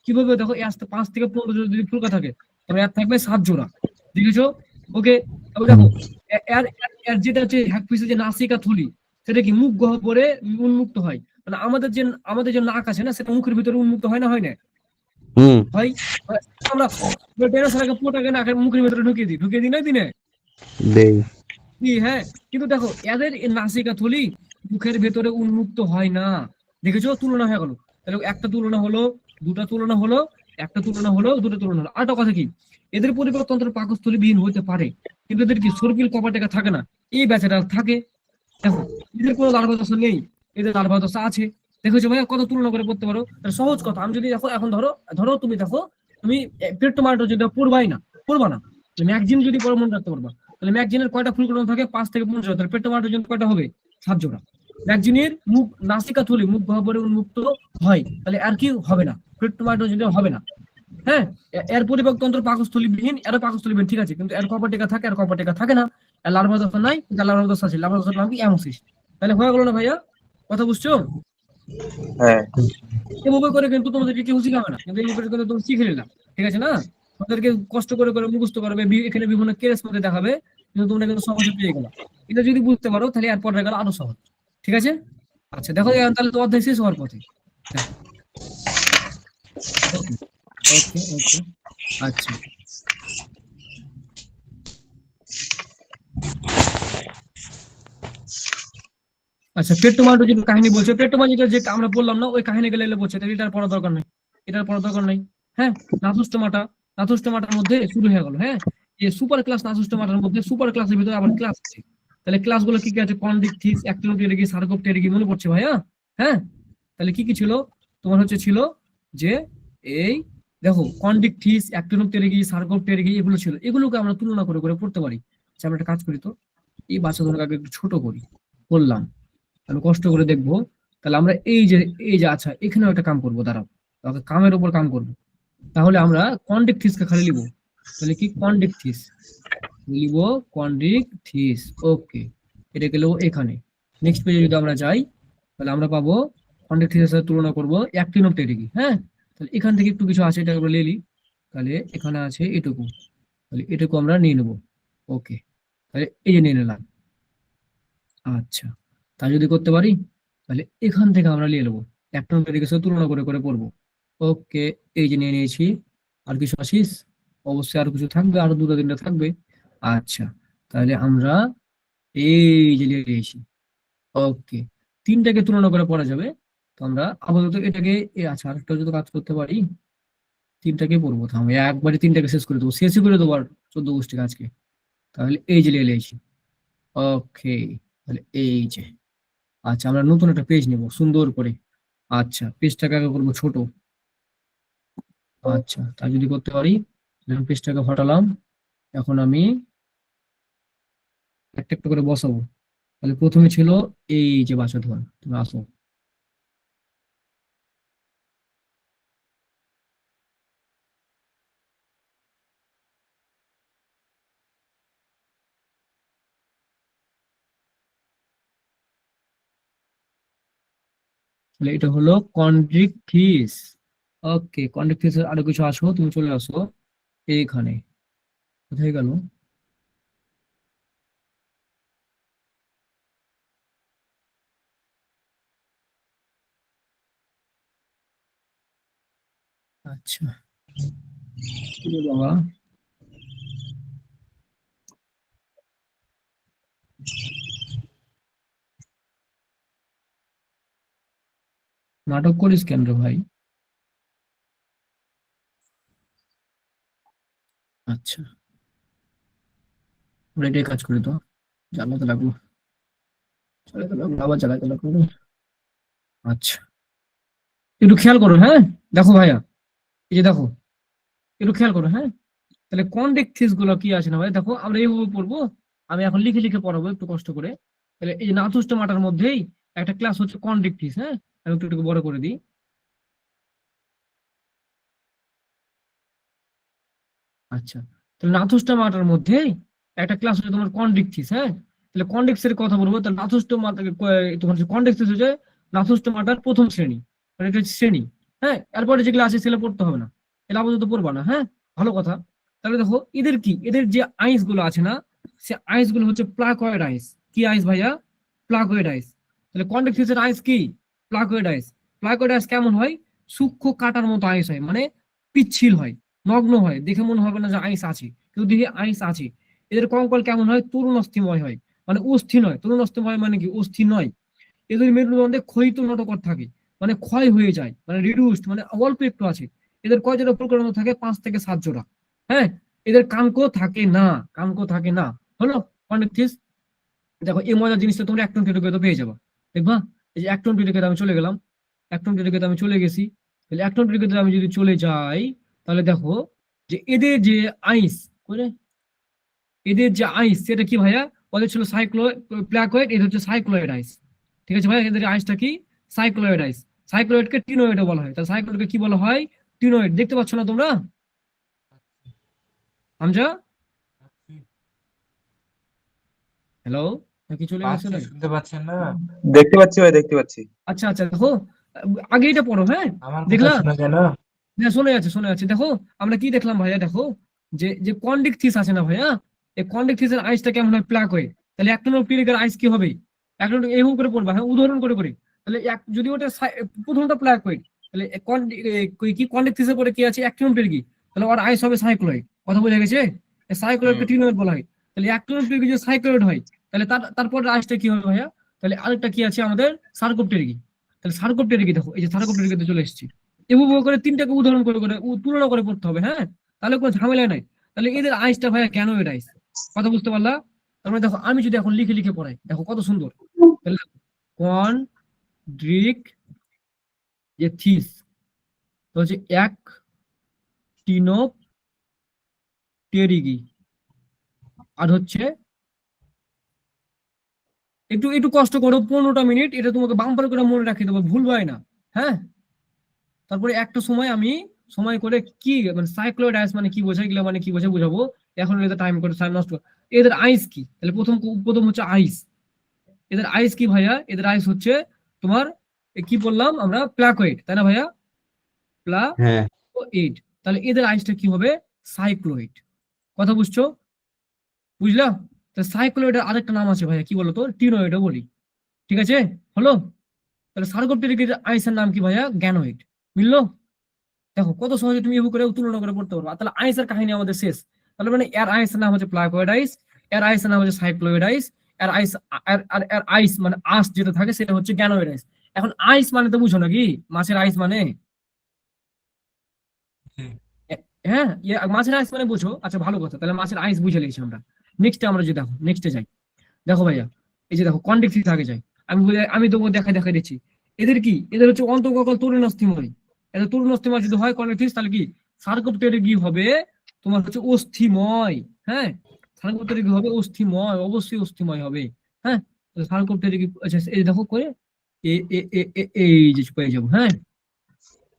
কিভাবে? দেখো 5 থেকে 15 জোড়া যদি ফুলকা থাকে, তবে এর থাকবে 7 জোড়া। দেখেছো? ওকে। তবে দেখো, এর এর যেটা হচ্ছে হ্যাকফিসের যে নাসিকা থলি, সেটা কি মুখ গহ্বরে উন্মুক্ত হয়। মানে আমাদের যে নাক আছে না, সেটা মুখের ভিতরে উন্মুক্ত হয় না, হয় না?
হুম।
হয়। আমরা টেরাসারাকে পোটাকে নাকের মুখের ভিতরে ঢুকিয়ে দিই না দিনে?
দেই।
হ্যাঁ, কিন্তু দেখো এদের নাসিকা থলি মুখের ভেতরে উন্মুক্ত হয় না। দেখেছো? তুলনা হয়ে গেল। তাহলে একটা তুলনা হলো, দুটা তুলনা হলো, একটা তুলনা হলো, দুটো তুলনা হলো। আরেকটা কথা কি, এদের পরিপাকতন্ত্র পাকস্থলী বিহীন হতে পারে, কিন্তু এদের কি সর্পিল কপাটেকা থাকে না? এই ব্যাচেটা থাকে। দেখো, এদের কোনো লার্ভা দশা নেই, এদের লার্ভা দশা আছে। দেখেছো ভাইয়া? কত তুলনা করে পড়তে পারো। তাহলে সহজ কথা, আমি যদি দেখো এখন ধরো, ধরো তুমি দেখো, তুমি পেট্টোমাইটো যদি পড়বাই না, পড়বা না, ম্যাগজিন যদি পড়ে মনে রাখতে পারবা। তাহলে ম্যাগজিনের কয়টা ফুলকোটন থাকে? 5 থেকে 15 জোড়া। তাহলে পেট্টোমাইটোর জন্য কয়টা হবে? 7 জোড়া। ম্যাগজিনের মুখ নাসিকা থলি মুখ গহ্বরে উন্মুক্ত হয়, তাহলে আর কি হবে না? পেট্টোমাইটোর জন্য হবে না। হ্যাঁ, এর পরিপাকতন্ত্র পাকস্থলী বিহীন, এর পাকস্থলী বিহীন, ঠিক আছে, কিন্তু এর কপার টেকা থাকে, এর কপার টেকা থাকে না। এর লার্ভা দশা নাই, কিন্তু লার্ভা দশা আছে। লার্ভা দশার নাম কি? অ্যামোসিস। তাহলে হয়ে গেল না ভাইয়া? কথা বুঝছো?
হ্যাঁ
এভাবে করে কিন্তু তোমাদেরকে কেউ শিখাবে না, কিন্তু এইভাবে করে তুমি শিখে নিলাম। ঠিক আছে না? তোমাদেরকে কষ্ট করে করে মুখস্থ করবে, এখানে বিভিন্ন কেস মধ্যে দেখাবে, কিন্তু তোমরা কিন্তু সহজে পেয়ে গেলা। এটা যদি বুঝতে পারো তাহলে এরপর হয়ে গেল আরো সহজ। ঠিক আছে। আচ্ছা দেখো, এখন তাহলে তো অধ্যায় শেষ হওয়ার পথে। দেখো, ওকে ওকে ওকে। আচ্ছা আচ্ছা, পেট্টোমাটো যে কাহিনী বলছে, পেট্টোমাটো যে আমরা বললাম না, ওই কাহিনী গেলে বলছে, তাহলে এটার পড়া দরকার নাই, এটার পড়া দরকার নাই। হ্যাঁ, নাথুস্টোমাটা, নাথুস্টোমাটার মধ্যে শুরু হয়ে গেল। হ্যাঁ, এই সুপার ক্লাস নাথুস্টোমাটার মধ্যে সুপার ক্লাসের ভিতরে আবার ক্লাস আছে। তাহলে ক্লাসগুলো কি কি আছে? কন্ডিকথিস, অ্যাক্টিনোপটেরিগি, সার্কোপটেরিগি, মনে পড়ছে ভাইয়া? হ্যাঁ, তাহলে কি কি ছিল? তোমার হচ্ছে ছিল যে এই দেখো, কন্ডিকথিস, অ্যাক্টিনোপটেরিগি, সার্কোপটেরিগি, এগুলো ছিল। এগুলোকে আমরা তুলনা করে করে পড়তে পারি। আচ্ছা, আমরা একটা কাজ করি তো, এই বাচ্চাদের আগে একটু ছোট করি। বললাম আমি কষ্ট করে দেখবো। তাহলে আমরা এই যে আচ্ছা, এখানেও একটা কাম করবো, দাঁড়াও, তাহলে কামের উপর কাম করবো। তাহলে আমরা কন্ডিকথিসকে খালি লিখবো। তাহলে কি? কন্ডিকথিস লিখব, কন্ডিকথিস। ওকে, এটা গেল এখানে। নেক্সট পেজে যদি আমরা যাই, তাহলে আমরা পাবো কন্ডিকথিসের সাথে তুলনা করবো অ্যাক্টিনোপটেরিগি। হ্যাঁ, তাহলে এখান থেকে একটু কিছু আছে, এটা আমরা নিয়ে নিই। তাহলে এখানে আছে এটুকু, তাহলে এটুকু আমরা নিয়ে নেবো। ওকে, তাহলে এই যে নিয়ে নিলাম। আচ্ছা, তা যদি করতে পারি, তাহলে এখান থেকে আমরা নিয়ে নেবো, একটা সাথে তুলনা করে করে পড়বো। ওকে, এই যে নিয়ে নিয়েছি। আর কিছু আসিস? অবশ্যই আরো কিছু থাকবে, আরো দুটো তিনটা থাকবে। আচ্ছা, তাহলে আমরা এই যে নিয়ে নিয়েছি। ওকে, তিনটাকে তুলনা করে পড়া যাবে। তো আমরা আপাতত এটাকে আচ্ছা, আরেকটা যদি কাজ করতে পারি, তিনটাকে পড়বো, আমি একবারে তিনটাকে শেষ করে দেবো, শেষই করে দেবো আর 14 গোষ্ঠীকে আজকে। তাহলে এই যে নিয়ে নিয়েছি। ওকে, তাহলে এই যে, আচ্ছা আমরা নতুন একটা পেজ নেব সুন্দর করে। আচ্ছা, পেজটাকে আগে করবো ছোট। আচ্ছা, তা যদি করতে পারি, পেজটাকে হটালাম। এখন আমি একটা একটা করে বসাবো। তাহলে প্রথমে ছিল এই যে বাছাধন, তুমি আসো। তাহলে এটা হলো কন্ড্রিকথিস। ওকে, কন্ড্রিকথিসের আরো কিছু আসো, তুমি চলে আসো এইখানে। কোথায় গেল? আচ্ছা, কি রে বাবা, নাটক করিস কেন রে ভাই? আচ্ছা, আমরা এটাই কাজ করি তো। জ্বালাতে লাগলো, চালাতে লাগলো, আবার জ্বালাতে লাগলো। আচ্ছা, একটু খেয়াল করো, হ্যাঁ। দেখো ভাইয়া, এই যে দেখো, একটু খেয়াল করো, হ্যাঁ। তাহলে কন্ডেক্টিস গুলো কি আছে না ভাই, দেখো আমরা এইভাবে পড়বো। আমি এখন লিখে লিখে পড়াবো একটু কষ্ট করে। তাহলে এই যে নাথুস্টোমাটার মধ্যেই একটা ক্লাস হচ্ছে কন্ডেক্টিস, হ্যাঁ। আমি একটু একটু বড় করে দিই। আচ্ছা, তাহলে নাথুস্টোমাটার মধ্যেই একটা ক্লাস হচ্ছে তোমার কন্ডেক্টিস, হ্যাঁ। তাহলে কন্ডেক্সের কথা বলবো, তাহলে নাথুস্টোমাটা তোমার কন্ডেক্টিস হচ্ছে নাথুস্টোমাটার প্রথম শ্রেণী, মানে এটা হচ্ছে শ্রেণী, হ্যাঁ। এরপরে যেগুলো আছে সেগুলো পড়তে হবে না, এগুলো আপাতত পড়বা না, হ্যাঁ। ভালো কথা। তাহলে দেখো এদের কি, এদের যে আইস গুলো আছে না, সে আইস গুলো হচ্ছে প্লাকয়েড আইস। কি আইস ভাইয়া? প্লাকয়েড আইস। তাহলে কন্ডেক্টিসের আইস কি? প্লাকয়েড আইস। প্লাকয়েড আইস কেমন হয়? সূক্ষ্ম কাটার মতো আইস হয়, মানে পিচ্ছিল হয়, নগ্ন হয়, দেখে মনে হবে না যে আইস আছে, কিন্তু দেখি আইস আছে। এদের কঙ্কাল কেমন হয়? তরুণ অস্থিময় হয়, মানে অস্থি নয়। তরুণ অস্থিময় মানে কি? অস্থি নয়। এদের মেরুদণ্ডে ক্ষয়িত নটকট থাকে, মানে ক্ষয় হয়ে যায়, মানে রিডিউসড, মানে অল্প একটু আছে। এদের কয় জোড়া প্রকরণ থাকে? 5 থেকে 7 জোড়া, হ্যাঁ। এদের কানকো থাকে না, কানকো থাকে না। হলো কন্ডেক্টিস। দেখো এই মজার জিনিসটা তোমরা একটন টিটোকে পেয়ে যাবা, দেখবা। এই যে একটন টিটোকে আমি চলে গেলাম, একটন টিটোকে আমি চলে গেছি। তাহলে একটন টিটোকে আমি যদি চলে যাই, তাহলে দেখো যে এদের যে আইস করে, এদের যে আইস সেটা কি ভাইয়া? ওদের ছিল প্লাকয়েড, এদের হচ্ছে সাইক্লোয়েড আইস। ঠিক আছে ভাইয়া, এদের আইসটা কি? সাইক্লোয়েড আইস। সাইক্লোয়েডকে টিনোয়েডও বলা হয়। তাহলে সাইক্লোয়েডকে কি বলা হয়? টিনোয়েড। দেখতে পাচ্ছ না তোমরা হামজা? হ্যালো, নাকি চলে গেছে
পাচ্ছি,
না?
শুনতে পাচ্ছেন না?
দেখতে পাচ্ছি ভাই, দেখতে পাচ্ছি।
আচ্ছা আচ্ছা, দেখো আগে এটা পড়ো, হ্যাঁ।
আমার কথা
দেখলা?
শোনা যায় না?
হ্যাঁ, শোনা যাচ্ছে, শোনা যাচ্ছে। দেখো আমরা কি দেখলাম ভাইয়া, দেখো যে যে কন্ডেক্টিস আছে না ভাইয়া, এই কন্ডেক্টিসের আইসটা কেমন হয়? প্লাকয়েড। তাহলে এক নম্বর পিরিয়ডের আইস কি হবে? এক নম্বর এইভাবে করে পড়বা, হ্যাঁ, উদাহরণ করে করে। তাহলে এক যদি ওটা প্রথমটা প্লাকয়েড, তাহলে কি কন্ডেক্টিসের পরে কি আছে? এক নম্বর পিরিয়ড কি? তাহলে ওর আইস হবে সাইক্লয়েড। কথা বোঝা গেছে? সাইক্লয়েডকে টিনোয়েড বলা হয়। তাহলে এক নম্বর পিরিয়ড যদি সাইক্লয়েড হয়, তাহলে তারপর আইসটা কি হবে ভাইয়া? তাহলে আরেকটা কি আছে আমাদের? সার্কোপটেরিকি। তাহলে সার্কোপটেরিকি, দেখো এই যে সার্কোপটেরিকিতে চলে এসেছি। এভাবে করে তিনটাকে উদাহরণ করে করে তুলনা করে পড়তে হবে, হ্যাঁ। তাহলে কোনো ঝামেলা নাই। তাহলে এদের আইসটা ভাইয়া গ্যানোয়েড আইস। কথা বুঝতে পারলা? তার মানে দেখো আমি যদি এখন লিখে লিখে পড়াই, দেখো কত সুন্দর। তাহলে কন্ড্রিক যে থিস, তো হচ্ছে এক টিনোপটেরিগি। আর হচ্ছে একটু একটু কষ্ট করো, 15টা মিনিট, এটা তোমাকে বাম্পার করে মনে রাখতে দেবো, ভুলবাই না, হ্যাঁ। তারপরে একটা সময় আমি সময় করে কি মানে সাইক্লোয়েড আইস মানে কি বোঝায়, এগুলো মানে কি বোঝায় বুঝাবো। এখন এদের টাইম করে টাইম নষ্ট। এদের আইস কি? তাহলে প্রথম প্রথম হচ্ছে আইস। এদের আইস কি ভাইয়া? এদের আইস হচ্ছে তোমার কি বললাম আমরা? প্লাকোয়েড, তাই না ভাইয়া?
হ্যাঁ।
প্লাকোয়েড। তাহলে এদের আইসটা কি হবে? সাইক্লোয়েড। কথা বুঝছো? বুঝলা? তাহলে সাইক্লোয়েডের আরেকটা নাম আছে ভাইয়া, কি বলতো? টিনোয়েডও বলি। ঠিক আছে, হলো। তাহলে সার্কোপটেরিকের আইসের নাম কি ভাইয়া? গ্যানোয়েড। মিললো? দেখো কত সহজে তুমি এভাবে করে তুলনা করে পড়তে পারবা। তাহলে আইসের কাহিনী আমাদের শেষ। তাহলে মানে এর আইসের নাম হচ্ছে প্লাকোয়েড আইস, এর আইসের নাম হচ্ছে সাইক্লোয়েড আইস, এর আইস এর আইস মানে আস যেটা থাকে সেটা হচ্ছে গ্যানোয়েড আইস। এখন আইস মানে তো বুঝো নাকি? মাছের আইস মানে, হ্যাঁ, মাছের আইস মানে বুঝো। আচ্ছা ভালো কথা, তাহলে মাছের আইস বুঝে লিখছি আমরা। নেক্সটে আমরা যে দেখো, নেক্সটে যাই। দেখো ভাইয়া, এই যে দেখো কন্ডেক্সিস আগে যাই। আমি তোমাকে দেখা দিচ্ছি। এদের কি? এদের হচ্ছে অন্তঃকঙ্কাল তরুণ অস্থিময়। এদের তরুণ অস্থিময় যদি হয় কন্ডেক্সিস, তাহলে কি সার্কোপটেরিগি হবে তোমার হচ্ছে অস্থিময়। হ্যাঁ, সার্কোপটেরিক হবে অস্থিময়, অবশ্যই অস্থিময় হবে। হ্যাঁ, সার্কোপটেরিক, আচ্ছা এই দেখো করে এই যে পেয়ে যাবো। হ্যাঁ,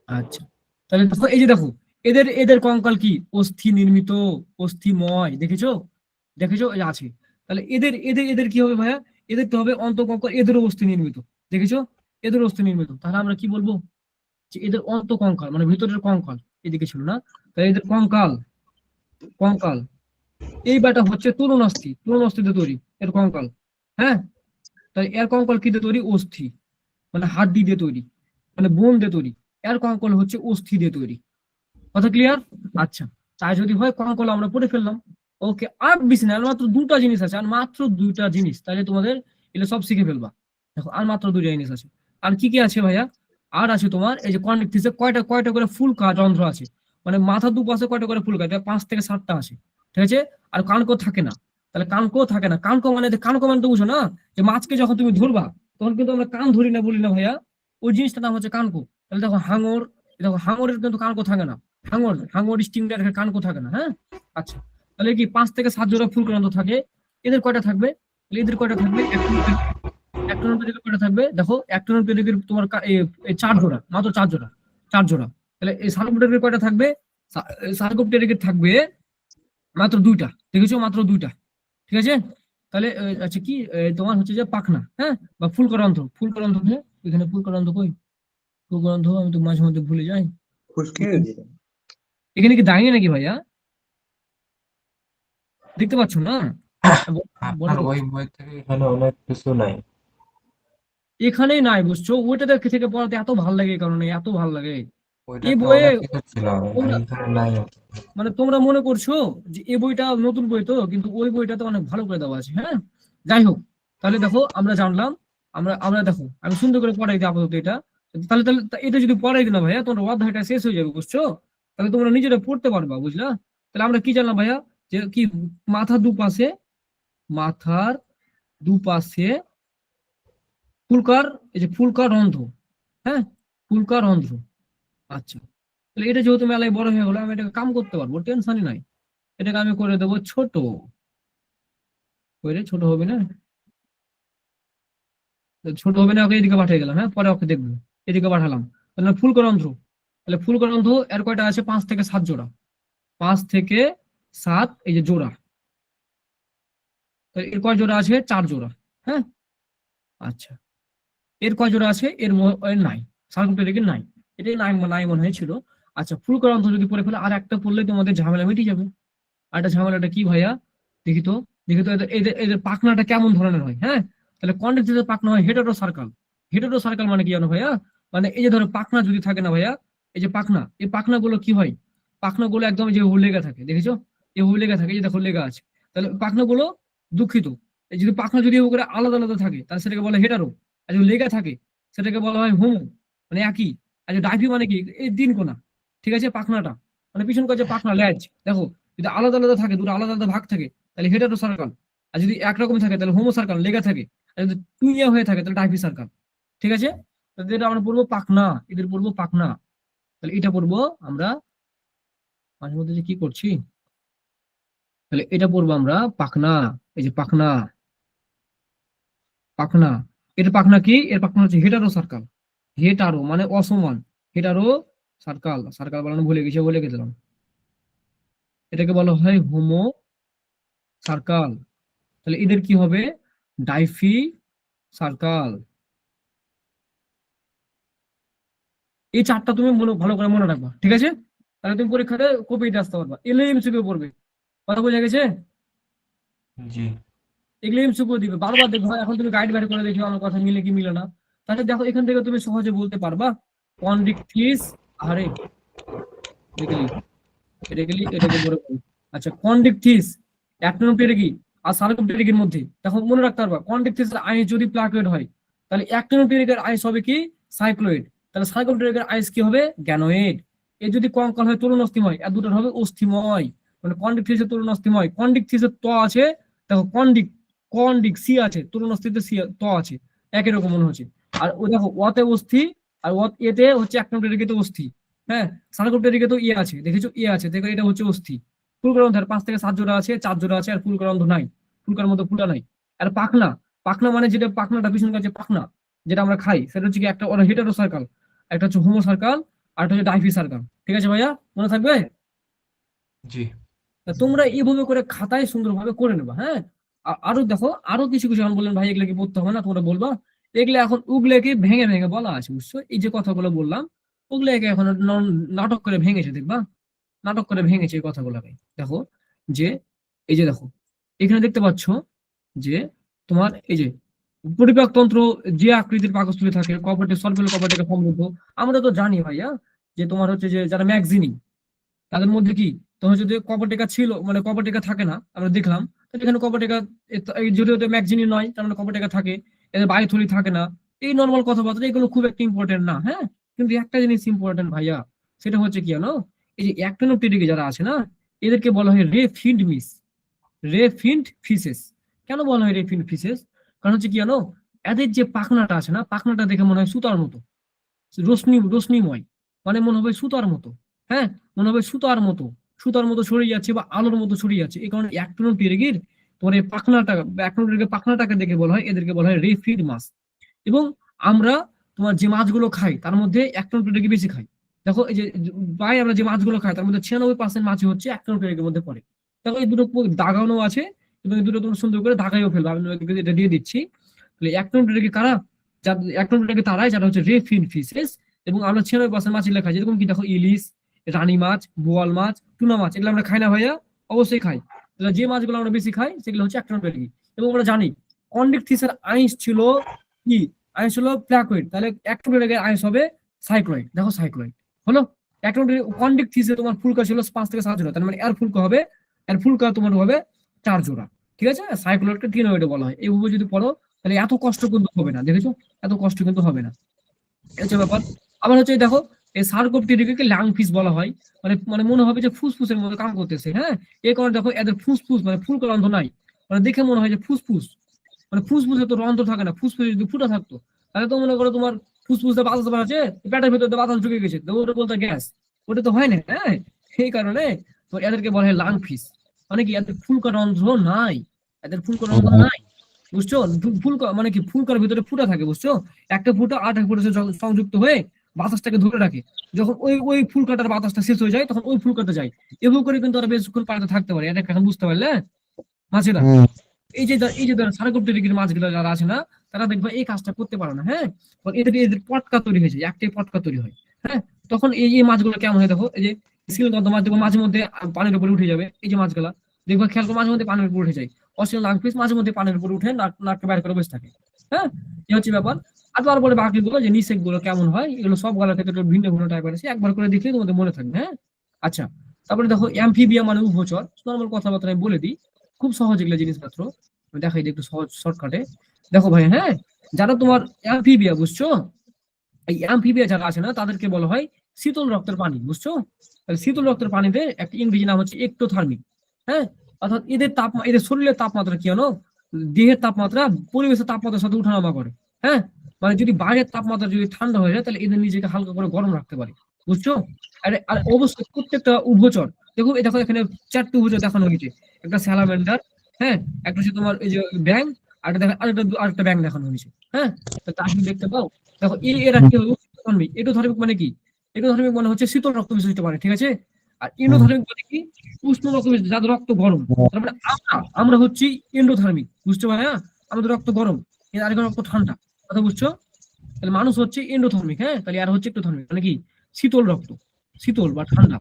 আচ্ছা, তাহলে দেখো এই যে দেখো, এদের এদের কঙ্কাল কি অস্থি নির্মিত, অস্থিময়, দেখেছো? দেখেছো এই যে আছে। তাহলে এদের এদের এদের কি হবে ভাইয়া? এদের তো হবে অন্তঃকঙ্কাল, এদেরও অস্থি নির্মিত। দেখেছো? এদের অস্থি নির্মিত। তাহলে আমরা কি বলবো? যে এদের অন্তঃকঙ্কাল মানে ভিতরের কঙ্কাল এদিকে ছিল না, তাহলে এদের কঙ্কাল, কঙ্কাল। এই বাটা হচ্ছে তরুণাস্থি, তরুণাস্থি দিয়ে তৈরি এর কঙ্কাল। হ্যাঁ, তাই এর কঙ্কাল কি দিয়ে তৈরি? অস্থি, মানে হাড্ডি দিয়ে তৈরি, মানে বোন দিয়ে তৈরি। এর কঙ্কাল হচ্ছে অস্থি দিয়ে তৈরি। কথা ক্লিয়ার? আচ্ছা, তাই যদি হয় কঙ্কাল আমরা পড়ে ফেললাম। ওকে, আর বেশি না, আর মাত্র দুটা জিনিস আছে, আর মাত্র দুইটা জিনিস, তাহলে তোমাদের এগুলো সব শিখে ফেলবা। দেখো আর মাত্র দুইটা জিনিস আছে। আর কি কি আছে ভাইয়া? আর আছে তোমার এই যে কর্নিকথিসে কয়টা কয়টা করে ফুলকা রন্ধ্র আছে, মানে মাথার দুপাশে কয়টা করে ফুলকা, এটা 5 থেকে 7টা আছে। ঠিক আছে? আর কানকো থাকে না। তাহলে কানকো থাকে না, কানকো মানে তো বুঝো না, যে মাছকে যখন তুমি ধরবা তখন কিন্তু আমরা কান ধরি না বলি না ভাইয়া, ওই জিনিসটার নাম হচ্ছে কানকো। তাহলে দেখো হাঙর, দেখো হাঙরের কিন্তু কানকো থাকে না। হাঙর হাঙর স্টিংটার কানকো থাকে না। হ্যাঁ, আচ্ছা, তাহলে কি 5 থেকে 7 জোড়া ফুলক্রান্ত থাকে। এদের কয়টা থাকবে? তাহলে এদের কয়টা থাকবে? একটনের পেডিকের কয়টা থাকবে? দেখো একটনের পেডিকের তোমার 4 জোড়া, মাত্র 4 জোড়া, 4 জোড়া। তাহলে এই সার্কোপটেরিকের কয়টা থাকবে? সার্কোপটেরিকের থাকবে মাত্র 2টা। দেখেছো? মাত্র 2টা। ঠিক আছে? তাহলে আচ্ছা কি তোমার হচ্ছে যে পাখনা, হ্যাঁ, বা ফুলকরন্ধ্র, ফুলকরন্ধ্র এখানে ফুলকরন্ধ্র কই? ফুলকরন্ধ্র আমি তো মাঝে মধ্যে ভুলে যাই।
খুশকি
এখানে কি দাঁড়িয়ে নাকি ভাইয়া? দেখতে পাচ্ছ না?
আপনার ওই বই থেকে এখানে অনেক কিছু নাই।
এখানেই নাই, বুঝছো? ওইটা থেকে পড়াতে এত ভালো লাগে, এই কারণে এত ভালো লাগে। এই
ওইটাতে
বইয়ে
অনেক কিছু ছিল,
তোমরা
এইখানে নাই।
মানে তোমরা মনে করছো যে এই বইটা নতুন বই, তো কিন্তু ওই বইটাতে অনেক ভালো করে দেওয়া আছে। হ্যাঁ, যাই হোক, তাহলে দেখো আমরা জানলাম, আমরা আমরা দেখো আমি সুন্দর করে পড়াই দিই আপাতত এটা। তাহলে তাহলে এটা যদি পড়াই দিই না ভাইয়া, তোমার অধ্যায়টা শেষ হয়ে যাবে, বুঝছো? তাহলে তোমরা নিজেরা পড়তে পারবা, বুঝলা? তাহলে আমরা কি জানলাম ভাইয়া? যে কি মাথার দুপাশে, মাথার দুপাশে ফুলকার, এই যে ফুলকার রন্ধ্র। হ্যাঁ, ফুলকার রন্ধ্র। আচ্ছা, তাহলে এটা যেহেতু মেলায় বড় হয়ে গেলো, আমি এটাকে কাম করতে পারবো, টেনশনই নাই। এটাকে আমি করে দেবো ছোট, করে ছোট হবে না? ছোট হবে না, ওকে এদিকে পাঠিয়ে গেলাম। হ্যাঁ, পরে ওকে দেখবো, এদিকে পাঠালাম। তাহলে ফুলকরন্ধ্র, তাহলে ফুলকরন্ধ্র এর কয়টা আছে? 5 থেকে 7 জোড়া, 5 থেকে 7 এই যে জোড়া। তাহলে এর কয় জোড়া আছে? 4 জোড়া। হ্যাঁ, আচ্ছা, এর কয় জোড়া আছে? এর নাই, সার্কুলারিকের নাই, এটাই নাই, নাই মনে হয়েছিল। আচ্ছা, ফুলকরন্ধ্র যদি পড়ে ফেলে আর একটা পড়লে তোমাদের ঝামেলা মিটে যাবে। আর একটা ঝামেলাটা কি ভাইয়া? দেখি তো, দেখি তো এদের এদের এদের পাখনাটা কেমন ধরনের হয়। হ্যাঁ, তাহলে কন্ডেক্সের পাখনা হয় হেটারো সার্কাল। হেটারো সার্কাল মানে কি জানো ভাইয়া? মানে এই যে ধরো পাখনা যদি থাকে না ভাইয়া, এই যে পাখনা, এই পাখনাগুলো কি হয়? পাখনাগুলো একদম এই যে লেগা থাকে, দেখেছো? এভাবে লেগা থাকে, এই যে দেখো লেগা আছে। তাহলে পাখনাগুলো, দুঃখিত, এই যদি পাখনা যদি এভাবে করে আলাদা আলাদা থাকে তাহলে সেটাকে বলে হেটারো। আর যদি লেগা থাকে সেটাকে বলা হয় হোমো, মানে একই। আর যে ডাইভি মানে কি? এই দিন কোনা, ঠিক আছে, পাখনাটা মানে পিছন কাছে পাখনা ল্যাজ, দেখো যদি আলাদা আলাদা থাকে, দুটো আলাদা আলাদা ভাগ থাকে তাহলে হেটারো সার্কাল। আর যদি একরকম থাকে তাহলে হোমো সার্কাল, লেগা থাকে। আর যদি টুইয়া হয়ে থাকে তাহলে ডাইভি সার্কাল। ঠিক আছে? তাহলে এটা আমরা পড়বো পাখনা, এদের পড়বো পাখনা। তাহলে এটা পড়বো আমরা, মাঝে মধ্যে যে কি করছি, তাহলে এটা পড়বো আমরা পাখনা। এই যে পাখনা, পাখনা, এর পাখনা কি? এর পাখনা হচ্ছে হেটারো সার্কাল। হেটারো মানে অসমান, হেটারো সার্কাল, সার্কাল বানানো ভুলে গেছি, বলে গেছিলাম। এটাকে বলা হয় হোমো সার্কাল। তাহলে এদের কি হবে? DYFI circle. এই 4টা তুমি ভালো করে মনে রাখবা, ঠিক আছে? তাহলে তুমি পরীক্ষাতে কপি দিতে আসতে পারবা, এলে এমসিকিউ পড়বে। কথা বোঝা গেছে?
জি।
এগুলো এমসিকিউ দিবে বারবার, দেখো এখন তুমি গাইড বের করে দেখো আমার কথা মিলে কি মিলে না। তাহলে দেখো এখান থেকে তুমি সহজে বলতে পারবা কন্ডিকথিস, আরে দেখলি এটাকে বলে বলি। আচ্ছা, কন্ডিকথিস অ্যাক্টিনোপটেরিকি আর সার্কোপটেরিকের মধ্যে দেখো মনে রাখতে পারবা, কন্ডিকথিসের আইস যদি প্লাকোয়েড হয় তাহলে অ্যাক্টিনোপটেরিকের আইস হবে কি? সাইক্লোয়েড। তাহলে সার্কোপটেরিকের আইস কি হবে? গ্যানোয়েড। এর যদি কঙ্কাল হয় তরুণ অস্থিময়, আর দুটোর হবে অস্থিময়। মানে কন্ডিকথিসের তরুণ অস্থিময়, কন্ডিকথিসের ত আছে, দেখো কন্ডিক, কন্ডিক সি আছে, তরুণ অস্থিতে সি ত আছে, একই রকম মনে হচ্ছে। আর ও দেখো ওতে অস্থি, আর এতে হচ্ছে অ্যাক্টিনোপটেরিকে তো অস্থি। হ্যাঁ, সার্কোপটেরিকে তো ইয়ে আছে, দেখেছো ইয়ে আছে, দেখো এটা হচ্ছে অস্থি। ফুলকরন্ধ্র 5 থেকে 7 জোড়া আছে, 4 জোড়া আছে, আর ফুলকরন্ধ্র নাই, ফুলকার মতো ফুলা নাই। আর পাখনা, পাখনা মানে যেটা পাখনাটা পিছনকার যে পাখনা যেটা আমরা খাই, সেটা হচ্ছে কি একটা হেটারো সার্কাল, একটা হচ্ছে হোমো সার্কাল, আর একটা হচ্ছে ডাইফি সার্কাল। ঠিক আছে ভাইয়া, মনে থাকবে?
জি।
তা তোমরা এইভাবে করে খাতায় সুন্দরভাবে করে নেবা, হ্যাঁ। আরো দেখো, আরো কিছু কিছু এখন বললেন ভাই এগুলো কি পড়তে হবে না, তোমরা বলবা এগুলো এখন উগলেকে ভেঙে ভেঙে বলা আছে, বুঝছো? এই যে কথাগুলো বললাম ওগুলোকে এখন নাটক করে ভেঙেছে, দেখবা নাটক করে ভেঙেছে এই কথাগুলোকে। দেখো যে এই যে দেখো এখানে দেখতে পাচ্ছ যে তোমার এই যে পরিপাকতন্ত্র যে আকৃতির পাকস্থলী থাকে, কপাটে সলভেল কপাটেকে সমৃদ্ধ। আমরা তো জানি ভাইয়া যে তোমার হচ্ছে যে যারা ম্যাগজিনি তাদের মধ্যে কি তোমার যদি কপারটিকা ছিল, মানে কপারটিকা থাকে না, আমরা দেখলাম। তো এখানে কপারটিকা এই যদিও ম্যাগজিনি নয়, তার মানে কপারটিকা থাকে, এদের বায়ুথলি থাকে না। এই নর্মাল কথাবার্তা এগুলো খুব একটা ইম্পর্টেন্ট না, হ্যাঁ। কিন্তু একটা জিনিস ইম্পর্টেন্ট ভাইয়া, সেটা হচ্ছে কি জানো, এই যে অ্যাক্টিনোপটেরিকে যারা আছে না, এদেরকে বলা হয় রে ফিন্ড মিস, রে ফিন্ড ফিসেস। কেন বলা হয় রে ফিন্ড ফিসেস? কারণ হচ্ছে কি জানো, এদের যে পাখনাটা আছে না, পাখনাটা দেখে মনে হয় সুতার মতো, রশ্মিময়, মানে মনে হবে সুতার মতো, হ্যাঁ, মনে হবে সুতার মতো, সুতার মতো ছড়িয়ে যাচ্ছে বা আলোর মতো ছড়িয়ে যাচ্ছে। এই কারণে অ্যাক্টিনোপটেরিগির তোমার এই পাখনাটা, অ্যাক্টিনোপটেরিগের পাখনাটাকে দেখে বলা হয়, এদেরকে বলা হয় রেফিড মাছ। এবং আমরা তোমার যে মাছগুলো খাই তার মধ্যে অ্যাক্টিনোপটেরিগি বেশি খাই। দেখো এই যে প্রায় আমরা যে মাছগুলো খাই তার মধ্যে 96% মাছই হচ্ছে অ্যাক্টিনোপটেরিগের মধ্যে পড়ে। দেখো এই দুটো দাগানো আছে, এবং এই দুটো তোমরা সুন্দর করে দাগাইও ফেলবে, আমি তোমাকে এটা দিয়ে দিচ্ছি। তাহলে অ্যাক্টিনোপটেরিগি কারা? অ্যাক্টিনোপটেরিগি তারাই যারা হচ্ছে রেফিড ফিসেস। এবং আমরা 96% মাছ এগুলো খাই, যেরকম কি দেখো ইলিশ, রানী মাছ, বোয়াল মাছ, টুনা মাছ, এগুলো আমরা খাই না ভাইয়া? অবশ্যই খাই। তাহলে যে মাছগুলো আমরা বেশি খাই সেগুলো হচ্ছে অ্যাক্টিনোপটেরিগি। এবং আমরা জানি কন্ডিকথিসের আইস ছিল কি, আইস হলো প্লাকোইড, তাহলে অ্যাক্টিনোপটেরিগের আইস হবে সাইক্লোইড। দেখো সাইক্লোইড হলো কন্ডিকথিসে তোমার ফুলকা ছিল 5 থেকে 7 জোড়া, তার মানে এর ফুলকা হবে, এর ফুলকা তোমার হবে 4 জোড়া। ঠিক আছে, সাইক্লোইডকে টিনোয়েডে বলা হয়। এইভাবে যদি পড়ো তাহলে এত কষ্ট কিন্তু হবে না, দেখেছো? এত কষ্ট কিন্তু হবে না, হচ্ছে ব্যাপার। আবার হচ্ছে দেখো এই সার্কোপটেরিগকে লাং ফিশ বলা হয়, মানে মানে মনে হবে যে ফুসফুসের মধ্যে কাম করতেছে, হ্যাঁ। এই কারণে দেখো এদের ফুসফুস মানে ফুলকা রন্ধ্র নাই, মানে দেখে মনে হয় যে ফুসফুস, মানে ফুসফুসে তো রন্ধ্র থাকে না, ফুসফুসে যদি ফুটা থাকতো তাহলে তো মনে করো তোমার ফুসফুসে বাতাস বাড়াচ্ছে, পেটের ভিতরে বাতাস ঢুকে গেছে, তো ওটা বলতে গ্যাস, ওটা তো হয় না, হ্যাঁ। সেই কারণে তো এদেরকে বলা হয় লাং ফিশ। মানে কি এদের ফুলকা রন্ধ্র নাই, এদের ফুলকা রন্ধ্র নাই, বুঝছো? ফুলকা মানে কি ফুলকার ভিতরে ফুটা থাকে, বুঝছো? একটা ফুটা আর একটা ফুটা সংযুক্ত হয়ে বাতাসটাকে ধরে রাখে। যখন ওই ওই ফুলকাটার বাতাসটা শেষ হয়ে যায় তখন ওই ফুলকাটা যায়। এভাবে করে কিন্তু ওরা বেশিক্ষণ পানিতে থাকতে পারে। এটা এখন বুঝতে পারলে মাছেরা? এই যে সার্কোপটেরিগের মাছগুলো যারা আছে না, তারা দেখবে এই কাজটা করতে পারে না, হ্যাঁ। এদের এদের পটকা তৈরি হয়েছে, একটাই পটকা তৈরি হয়, হ্যাঁ। তখন এই এই মাছগুলো কেমন হয় দেখো, এই যে সিলগন্ধ মাছ দেখবো মাঝে মধ্যে পানির উপরে উঠে যাবে, এই যে মাছগুলা দেখবো খেয়াল করে মাঝে মধ্যে পানির উপরে উঠে যায়। অস্ট্রেলিয়ান লাংফিশ মাঝে মধ্যে পানির উপরে উঠে নাককে বাইরে করে বসে থাকে, হ্যাঁ। এই হচ্ছে ব্যাপার। আর তারপরে বাকিগুলো যে নিষেক গুলো কেমন হয়, এগুলো সব গলা থেকে একটু ভিন্ন ভিন্ন টাইপের আছে, একবার করে দেখলে তোমাদের মনে থাকবে, হ্যাঁ। আচ্ছা, তারপরে দেখো অ্যামফিবিয়া মানে উভচর। নর্মাল কথাবার্তা আমি বলে দিই, খুব সহজ এগুলো জিনিসপত্র, আমি দেখাই দিই একটু সহজ শর্টকাটে। দেখো ভাই, হ্যাঁ, যারা তোমার অ্যামফিবিয়া, বুঝছো? এই অ্যামফিবিয়া যারা আছে না তাদেরকে বলা হয় শীতল রক্তের প্রাণী, বুঝছো? তাহলে শীতল রক্তের প্রাণীদের একটা ইংরেজি নাম হচ্ছে এক্টোথার্মিক, হ্যাঁ। অর্থাৎ এদের শরীরের তাপমাত্রা কি জানো, দেহের তাপমাত্রা পরিবেশের তাপমাত্রার সাথে উঠানামা করে, হ্যাঁ। মানে যদি বাইরের তাপমাত্রা যদি ঠান্ডা হয়ে যায় তাহলে এদের নিজেকে হালকা করে গরম রাখতে পারে, বুঝছো? আর আর অবশ্যই প্রত্যেকটা উভচর, দেখো এই দেখো এখানে 4টে উভচর দেখানো হয়েছে, একটা স্যালামেন্ডার, হ্যাঁ, একটা হচ্ছে তোমার এই যে ব্যাং, আরেকটা ব্যাং দেখানো হয়েছে, হ্যাঁ। তা তুমি দেখতে পাও। দেখো এরা কি হলো এক্টোথার্মিক। এক্টোথার্মিক মানে কি? এক্টোথার্মিক মানে হচ্ছে শীতল রক্ত বিশিষ্ট প্রাণী, ঠিক আছে। আর এন্ডোথার্মিক মানে কি? উষ্ণ রক্ত বিশিষ্ট, যাদের রক্ত গরম। তার মানে আমরা হচ্ছি এন্ডোথার্মিক, বুঝছো ভাইয়া? আমাদের রক্ত গরম, আরেকটা রক্ত ঠান্ডা, কথা বুঝছো? তাহলে মানুষ হচ্ছে এন্ডোথার্মিক, হ্যাঁ। তাহলে আর হচ্ছে এক্টোথার্মিক, মানে কি শীতল রক্ত, শীতল বা ঠান্ডা।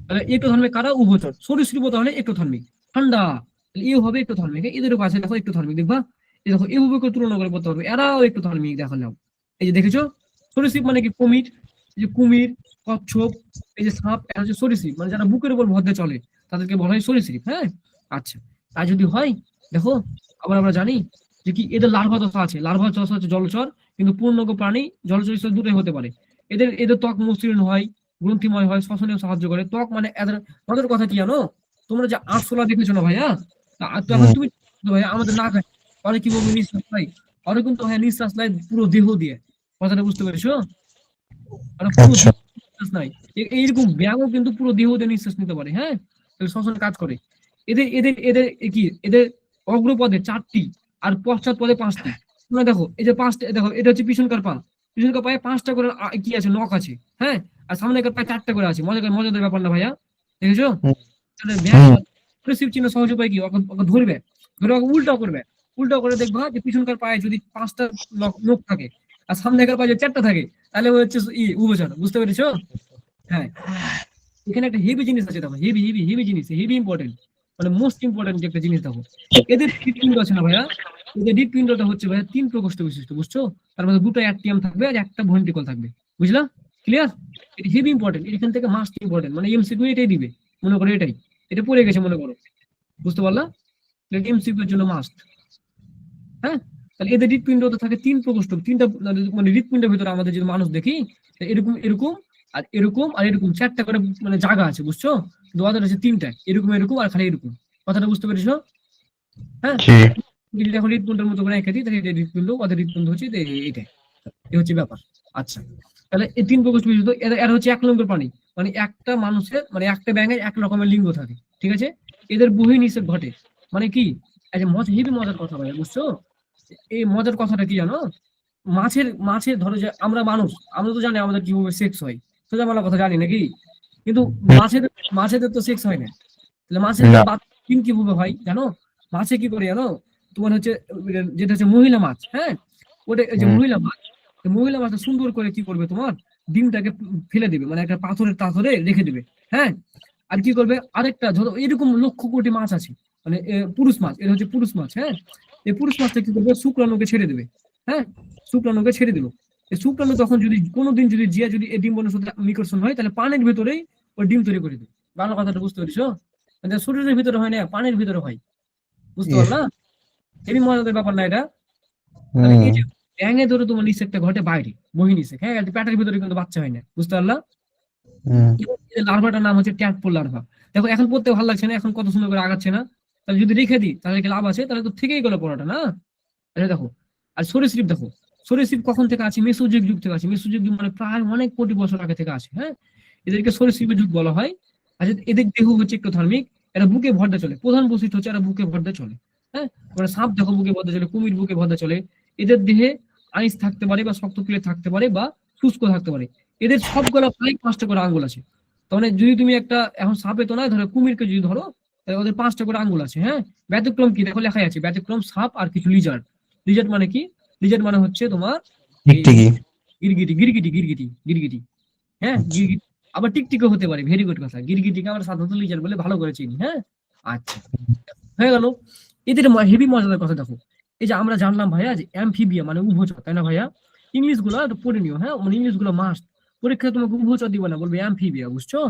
তাহলে এক্টোথার্মিক কারা? উভচর। সরীসৃপ হলে এক্টোথার্মিক, ঠান্ডা, তাহলে এও হবে এক্টোথার্মিক। এদের পাশে দেখো এক্টোথার্মিক, দেখবা এই দেখো এইভাবে করে তুলনা করে বলতে পারবে, এরাও এক্টোথার্মিক, দেখো নাও। এই যে দেখেছো, সরীসৃপ মানে কি কুমির, এই যে কুমির, কচ্ছপ, এই যে সাপ, এরা হচ্ছে সরীসৃপ, মানে যারা বুকের উপর ভদ্রে চলে তাদেরকে বলা হয় সরীসৃপ, হ্যাঁ। আচ্ছা, তাই যদি হয় দেখো, আবার আমরা জানি যে কি এদের লার্ভা দশা আছে। লার্ভা দশা হচ্ছে জলচর, কিন্তু পূর্ণাঙ্গ প্রাণী জলচর হিসেবে দুটোই হতে পারে। এদের এদের ত্বক মসৃণ হয়, গ্রন্থিময় হয়, শ্বসনে সাহায্য করে। ত্বক মানে এদের কথা কি জানো, তোমরা যে আরশোলা দেখেছো না ভাইয়া, তখন তুমি ভাইয়া আমাদের না খাই অনেক কি বলবো নিঃশ্বাস নাই, অনেক কিন্তু ভাইয়া নিঃশ্বাস নাই পুরো দেহ দিয়ে, কথাটা বুঝতে পেরেছো? মানে পুরো নিঃশ্বাস নাই। এইরকম ব্যাঙও কিন্তু পুরো দেহ দিয়ে নিঃশ্বাস নিতে পারে, হ্যাঁ। শ্বসন কাজ করে। এদের এদের এদের কি এদের অগ্রপদে 4টি আর পশ্চাৎ পদে 5টি। তোমরা দেখো এই যে 5টা, দেখো এটা হচ্ছে পিছনকার পা, পিছনকার পায়ে 5টা করে কি আছে, নখ আছে, হ্যাঁ, আর সামনেকার পায়ে 4টা করে আছে। মজাদার ব্যাপার না ভাইয়া, দেখেছো? তাহলে রিসিভ চিহ্ন সহজ উপায় কি, ওকে ধরবে, ধরে ওকে উল্টো করবে, উল্টো করে দেখবা যে পিছনকার পায়ে যদি 5টা নখ থাকে আর সামনেকার পায়ে যদি 4টা থাকে, তাহলে ও হচ্ছে উভচর। বুঝতে পেরেছো? হ্যাঁ, এখানে একটা হেভি জিনিস আছে, দেখো, হেভি হেভি হেভি জিনিস, হেভি ইম্পর্টেন্ট, মানে মোস্ট ইম্পর্টেন্ট যে একটা জিনিস। দেখো এদের হৃৎপিণ্ড আছে না ভাইয়া, এদের হৃৎপিণ্ডটা হচ্ছে ভাইয়া 3 প্রকোষ্ঠ বিশিষ্ট, বুঝছো? তার মধ্যে 2টা অ্যাট্রিয়াম থাকবে আর একটা ভেন্ট্রিকল থাকবে, বুঝলা? ক্লিয়ার? এটা হেভি ইম্পর্টেন্ট, এখান থেকে মাস্ট ইম্পর্টেন্ট, মানে এমসিকিউ এটাই দিবে, মনে করো এটাই, এটা পড়ে গেছে মনে করো, বুঝতে পারলা? এমসিকিউ এর জন্য মাস্ট। হ্যাঁ, তাহলে এদের হৃৎপিণ্ড তো থাকে 3 প্রকোষ্ঠ, 3টা, মানে হৃৎপিণ্ডের ভিতরে আমাদের যদি মানুষ দেখি এরকম এরকম আর এরকম আর এরকম 4টা করে মানে জায়গা আছে, বুঝছো? কিন্তু ওদের আছে 3টা, এরকম এরকম আর খালি এরকম। কথাটা বুঝতে পেরেছো? হ্যাঁ, যদি এখন হৃৎপিণ্ডের মতো করে এঁকে দিই তাহলে এটা হৃৎপিণ্ড, ওদের হৃৎপিণ্ড হচ্ছে এইটাই, এই হচ্ছে ব্যাপার। আচ্ছা, তাহলে এই 3 প্রকোষ্ঠ বিশিষ্ট এরা হচ্ছে এক লিঙ্গের প্রাণী, মানে একটা মানুষের মানে একটা ব্যাঙের এক রকমের লিঙ্গ থাকে, ঠিক আছে? এদের বহিঃনিষেক ঘটে, মানে কি, এই যে হেভি মজার কথা ভাই, বুঝছো? এই মজার কথাটা কি জানো, মাছের ধরো যে আমরা মানুষ, আমরা তো জানি আমাদের কিভাবে সেক্স হয়, সোজা বলা কথা জানি নাকি? কিন্তু মাছেদের তো সেক্স হয় না। তাহলে মাছের ডিম কিভাবে হয় জানো? মাছে কি করে জানো, তোমার হচ্ছে যেটা হচ্ছে মহিলা মাছ, হ্যাঁ, ওটা যে মহিলা মাছ, মহিলা মাছটা সুন্দর করে কি করবে, তোমার ডিমটাকে ফেলে দিবে, মানে একটা পাথরে রেখে দিবে, হ্যাঁ। আর কি করবে, আরেকটা ধরো এরকম লক্ষ কোটি মাছ আছে, মানে পুরুষ মাছ, এটা হচ্ছে পুরুষ মাছ, হ্যাঁ। এই পুরুষ মাছটা কি করবে, শুক্রাণুকে ছেড়ে দেবে, হ্যাঁ, শুক্রাণুকে ছেড়ে দিল। এই শুক্রাণু তখন যদি কোনোদিন যদি জিয়া যদি এই ডিম বনের সাথে নিকর্ষণ হয়, তাহলে পানির ভেতরেই ওই ডিম তৈরি করে দেবে। বাংলা কথাটা বুঝতে পেরেছো? মানে শরীরের ভিতরে হয় না, পানির ভিতরে হয়, বুঝতে পারলা? এই মজাদার ব্যাপার না এটা? তাহলে এই যে ব্যাঙে ধরে তোমার নিষেকটা ঘটে বাইরে, বহিঃনিষেক, হ্যাঁ, পেটের ভিতরে কিন্তু বাচ্চা হয় না, বুঝতে পারলা? লার্ভাটার নাম হচ্ছে ট্যাডপোল লার্ভা। দেখো এখন পড়তে ভালো লাগছে না, এখন কত সুন্দর করে আগাচ্ছে না? তাহলে যদি রেখে দিই তাহলে কি লাভ আছে? তাহলে তো থেকেই গেল পড়াটা না? আচ্ছা দেখো, আর সরীসৃপ দেখো, সরীসৃপ কখন থেকে আছে, মেসোজোয়িক যুগ থেকে আছে। মেসোজোয়িক যুগ মানে প্রায় অনেক কোটি বছর আগে থেকে আছে, হ্যাঁ। এদেরকে সরীসৃপের যুগ বলা হয়। আচ্ছা, এদের দেহ হচ্ছে একটু ধার্মিক, এরা বুকে ভরতে চলে, প্রধান বৈশিষ্ট্য হচ্ছে এরা বুকে ভরতে চলে, হ্যাঁ। মানে সাপ দেখো বুকে ভরতে চলে, কুমির বুকে ভরতে চলে। এদের দেহে আইস থাকতে পারে বা শক্ত প্লেট থাকতে পারে বা শুষ্ক থাকতে পারে। এদের সবগুলো প্রায় 5টা করে আঙ্গুল আছে। তার মানে যদি তুমি একটা এখন সাপে তো নয়, ধরো কুমিরকে যদি ধরো, তাহলে ওদের 5টা করে আঙ্গুল আছে, হ্যাঁ। ব্যতিক্রম কি দেখো, লেখাই আছে ব্যতিক্রম সাপ আর কিছু লিজার্ড। লিজার্ড মানে কি? লিজার্ড মানে হচ্ছে তোমার গিরগিটি গিরগিটি গিরগিটি গিরগিটি, হ্যাঁ, গিরগিটি। আবার টিকটিকও হতে পারে, ভেরি গুড কথা। গিরগিটিকে আমরা সাধারণত লিজার্ড বলে ভালো করে চিনি, হ্যাঁ। আচ্ছা, হয়ে গেল। এদের হেভি মজাদার কথা দেখো, এই যে আমরা জানলাম ভাইয়া যে অ্যামফিবিয়া মানে উভচর, তাই না ভাইয়া? ইংলিশ গুলো একটু পড়ে নিও, হ্যাঁ, মানে ইংলিশ গুলো মাস্ট। পরীক্ষায় তোমাকে উভচর দিবে না, বলবে অ্যামফিবিয়া, বুঝছো?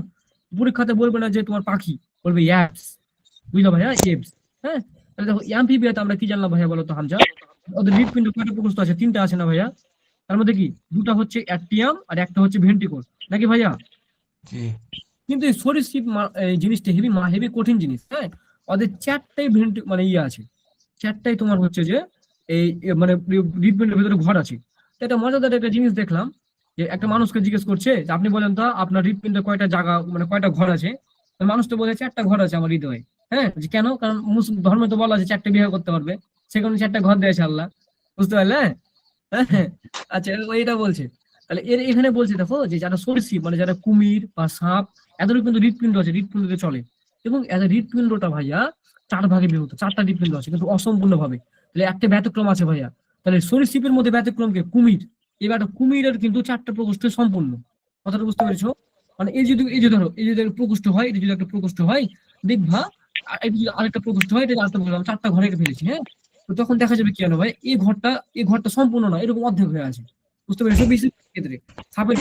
পরীক্ষাতে বলবে না যে তোমার পাখি, বলবে অ্যাপস, বুঝলো ভাইয়া, এপস, হ্যাঁ। তাহলে দেখো অ্যামফিবিয়াতে আমরা কি জানলাম ভাইয়া, বলো তো হামজা? ওদের হৃৎপিণ্ড কয়টা প্রকোষ্ঠ আছে? 3টা আছে না ভাইয়া? তার মধ্যে কি 2টা হচ্ছে অ্যাট্রিয়াম আর একটা হচ্ছে ভেন্ট্রিকল, নাকি ভাইয়া? কিন্তু এই সরীসৃপ এই জিনিসটা হেভি কঠিন জিনিস, হ্যাঁ। ওদের 4টাই মানে আছে, 4টাই তোমার হচ্ছে যে এই মানে হৃৎপিণ্ডের ভিতরে ঘর আছে। এটা মজাদার একটা জিনিস দেখলাম, যে একটা মানুষকে জিজ্ঞেস করছে যে আপনি বলেন তো আপনার হৃৎপিণ্ডে কয়টা জায়গা, মানে কয়টা ঘর আছে? মানুষ তো বলে 4টা ঘর আছে আমার হৃদয়ে, হ্যাঁ। যে কেন? কারণ মুসলিম ধর্মে তো বলা আছে 4টে বিয়ে করতে পারবে, সেখানে 4টা ঘর দিয়েছে আল্লাহ, বুঝতে পারলে? হ্যাঁ, আচ্ছা, এটা বলছে। তাহলে এখানে বলছে দেখো, যে যারা সরীসৃপ মানে যারা কুমির বা সাপ, এদেরও কিন্তু হৃৎপিণ্ড আছে, হৃৎপিণ্ডতে চলে। এবং এদের হৃৎপিণ্ডটা ভাইয়া 4 ভাগে বিভক্ত, 4টা হৃৎপিণ্ড আছে কিন্তু অসম্পূর্ণ ভাবে। তাহলে একটা ব্যতিক্রম আছে ভাইয়া। তাহলে সরীসৃপের মধ্যে ব্যতিক্রমকে কুমির। এবার কুমিরের কিন্তু 4টা প্রকোষ্ঠ সম্পূর্ণ। কথাটা বুঝতে পেরেছো? মানে এই যে ধরো, এই যে প্রকোষ্ঠ হয়, এটা যদি একটা প্রকোষ্ঠ হয়, দেখবা আরেকটা প্রকোষ্ঠ হয়, এটা আরেকটা প্রকোষ্ঠ, 4টা ঘরে ফেলেছি, হ্যাঁ। তো তখন দেখা যাবে কি জানো ভাই, এই ঘরটা সম্পূর্ণ নয়, এরকম অর্ধেক হয়ে আছে, বুঝতে পেরেছো? বেশি ক্ষেত্রে, সাপের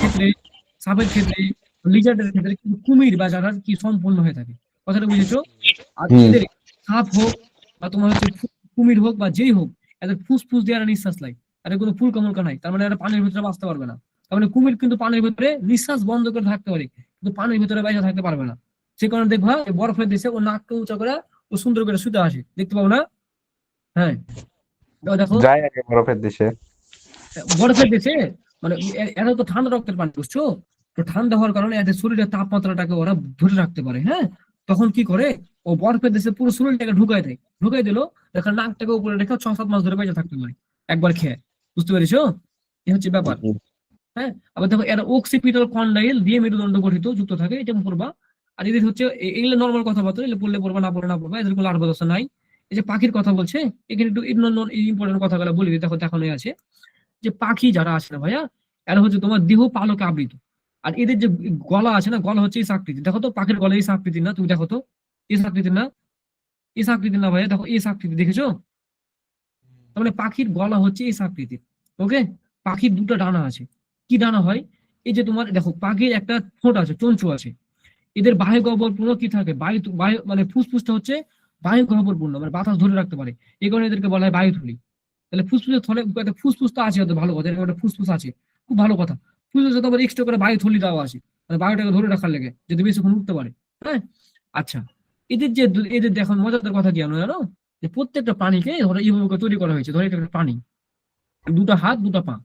ক্ষেত্রে লিজার্ডের ক্ষেত্রে, কিন্তু কুমির বা যারা কি সম্পূর্ণ হয়ে থাকে। কথাটা বুঝেছো? আর এদের সাপ হোক বা তোমার হচ্ছে কুমির হোক বা যেই হোক, এদের ফুসফুস দিয়ে এরা নিঃশ্বাস নেয়, এদের কোনো ফুলকা মুলকা নাই, তার মানে এরা পানির ভিতরে বাঁচতে পারবে না। তার মানে কুমির কিন্তু পানির ভিতরে নিঃশ্বাস বন্ধ করে থাকতে পারে, কিন্তু পানির ভিতরে বাইরে থাকতে পারবে না। সে কারণে দেখবা বরফের দেশে ও নাককে উঁচা করে ও সুন্দর করে শুতে আসে, দেখতে পাবো না? হ্যাঁ, দেখো
যায় আগে বরফের দেশে।
বরফের দেশে মানে এরা তো ঠান্ডা রক্তের পানি, বুঝছো? তো ঠান্ডা হওয়ার কারণে এদের শরীরের তাপমাত্রাটাকে ওরা ধরে রাখতে পারে, হ্যাঁ। তখন কি করে, ও বরফের দেশে পুরো শরীরটাকে ঢুকাই দিল, দেখো নাকটাকে উপরে রেখে 6-7 মাস ধরে বেঁচে থাকতে পারে একবার খেয়ে। বুঝতে পেরেছো? এই হচ্ছে ব্যাপার।
জি।
হ্যাঁ, আবার দেখো এরা অক্সিপিটাল কন্ডাইল দিয়ে মেরুদণ্ড গঠিত যুক্ত থাকে, এটা পড়বা। আর এদের হচ্ছে এগুলো নর্মাল কথাবার্তা, এগুলো পড়লে পড়বা, না পড়লে না পড়বা, এদের কোনো লাভ দশা নাই। এই যে পাখির কথা বলছে, এখানে একটু ইম্পর্টেন্ট কথাগুলো বলি দিই, দেখো দেখানো আছে যে পাখি যারা আছে না ভাইয়া, এরা হচ্ছে তোমার দেহ পালকে আবৃত। আর এদের যে গলা আছে না, গলা হচ্ছে এই আকৃতি, দেখো তো পাখির গলা এই আকৃতি না, তুমি দেখো তো এই আকৃতি না, এই আকৃতি না ভাইয়া, দেখো এই আকৃতি, দেখেছো? তার মানে পাখির গলা হচ্ছে এই আকৃতির। ওকে, পাখির দুটো ডানা আছে। কি ডানা হয়? এই যে তোমার দেখো পাখির একটা ঠোঁট আছে, চঞ্চু আছে। এদের বায়ু গহ্বরপূর্ণ কি থাকে, বায়ু বায়ু মানে ফুসফুসটা হচ্ছে বায়ু গহ্বরপূর্ণ, মানে বাতাস ধরে রাখতে পারে, এই কারণে এদেরকে বলা হয় বায়ুথলি। তাহলে ফুসফুসের থলে একটা ফুসফুস তো আছে, ওদের ভালো কথা, এরকম একটা ফুসফুস আছে, খুব ভালো কথা। ফুসফুসে তো আবার এক্সট্রা করে বায়ু থলি দেওয়া আছে, মানে বায়ুটাকে ধরে রাখার লেগে, যদি বেশিক্ষণ উঠতে পারে। হ্যাঁ, আচ্ছা, এদের দেখো মজাদার কথা কি জানো, যে প্রত্যেকটা প্রাণীকে ধরো এইভাবে তৈরি করা হয়েছে। ধরো এটা একটা প্রাণী, দুটো হাত দুটো পা,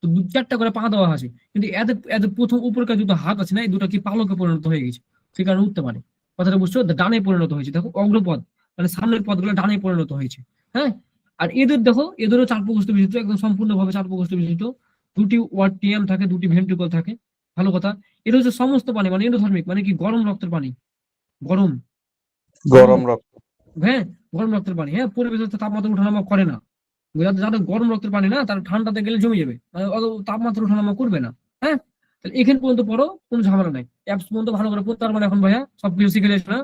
তো 4টা করে পা দেওয়া আছে, কিন্তু এদের এদের প্রথম উপরকার দুটো হাত আছে না, এই দুটো কি পালকে পরিণত হয়ে গেছে, সে কারণে উঠতে পারে। কথাটা বুঝছো? ডানে পরিণত হয়েছে, দেখো অগ্রপদ, মানে সামনের পদগুলো ডানে পরিণত হয়েছে। হ্যাঁ, আর এদের দেখো, এদেরও 4 প্রকোষ্ঠ বিশিষ্ট, একদম সম্পূর্ণভাবে 4 প্রকোষ্ঠ বিশিষ্ট, 2টি ওয়ার্টিয়াম থাকে, 2টি ভেন্ট্রিকল থাকে। ভালো কথা। এটা হচ্ছে সমস্ত পানি, মানে এন্ডোথার্মিক, মানে কি গরম রক্তের পানি, গরম,
গরম রক্ত।
হ্যাঁ, গরম রক্তের পানি। হ্যাঁ, পরিবেশের তাপমাত্রা উঠানামা করে না। যাদের গরম রক্তের পানি না, তারা ঠান্ডাতে গেলে জমে যাবে, মানে অত তাপমাত্রা ওঠানামা করবে না। হ্যাঁ, তাহলে এখানে পর্যন্ত পড়ো, কোনো ঝামেলা নাই। অ্যাপস পর্যন্ত ভালো করে পড়তে পারবে না এখন ভাইয়া, সবকিছু শিখে গেছো না?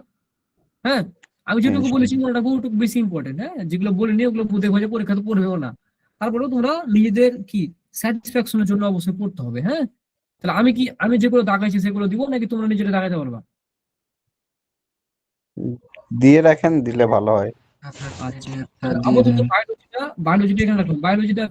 হ্যাঁ, আমি যেটুকু বলেছি মনে রাখবো, ওটুকু বেশি ইম্পর্টেন্ট। হ্যাঁ, যেগুলো বলিনি ওগুলো বুঝে বুঝে পরীক্ষা তো পড়বেও না। তারপরেও তোমরা নিজেদের কি স্যাটিসফ্যাকশনের জন্য অবশ্যই পড়তে হবে। হ্যাঁ, তাহলে আমি যেগুলো দাগাইছি সেগুলো দিব, নাকি তোমরা নিজেরা দাগাইতে পারবা?
দিয়ে রাখেন, দিলে ভালো হয়।
আচ্ছা,
দিয়ে
আপাতত
দেন।
বায়োলজিটা এখানে রাখলাম, বায়োলজিটা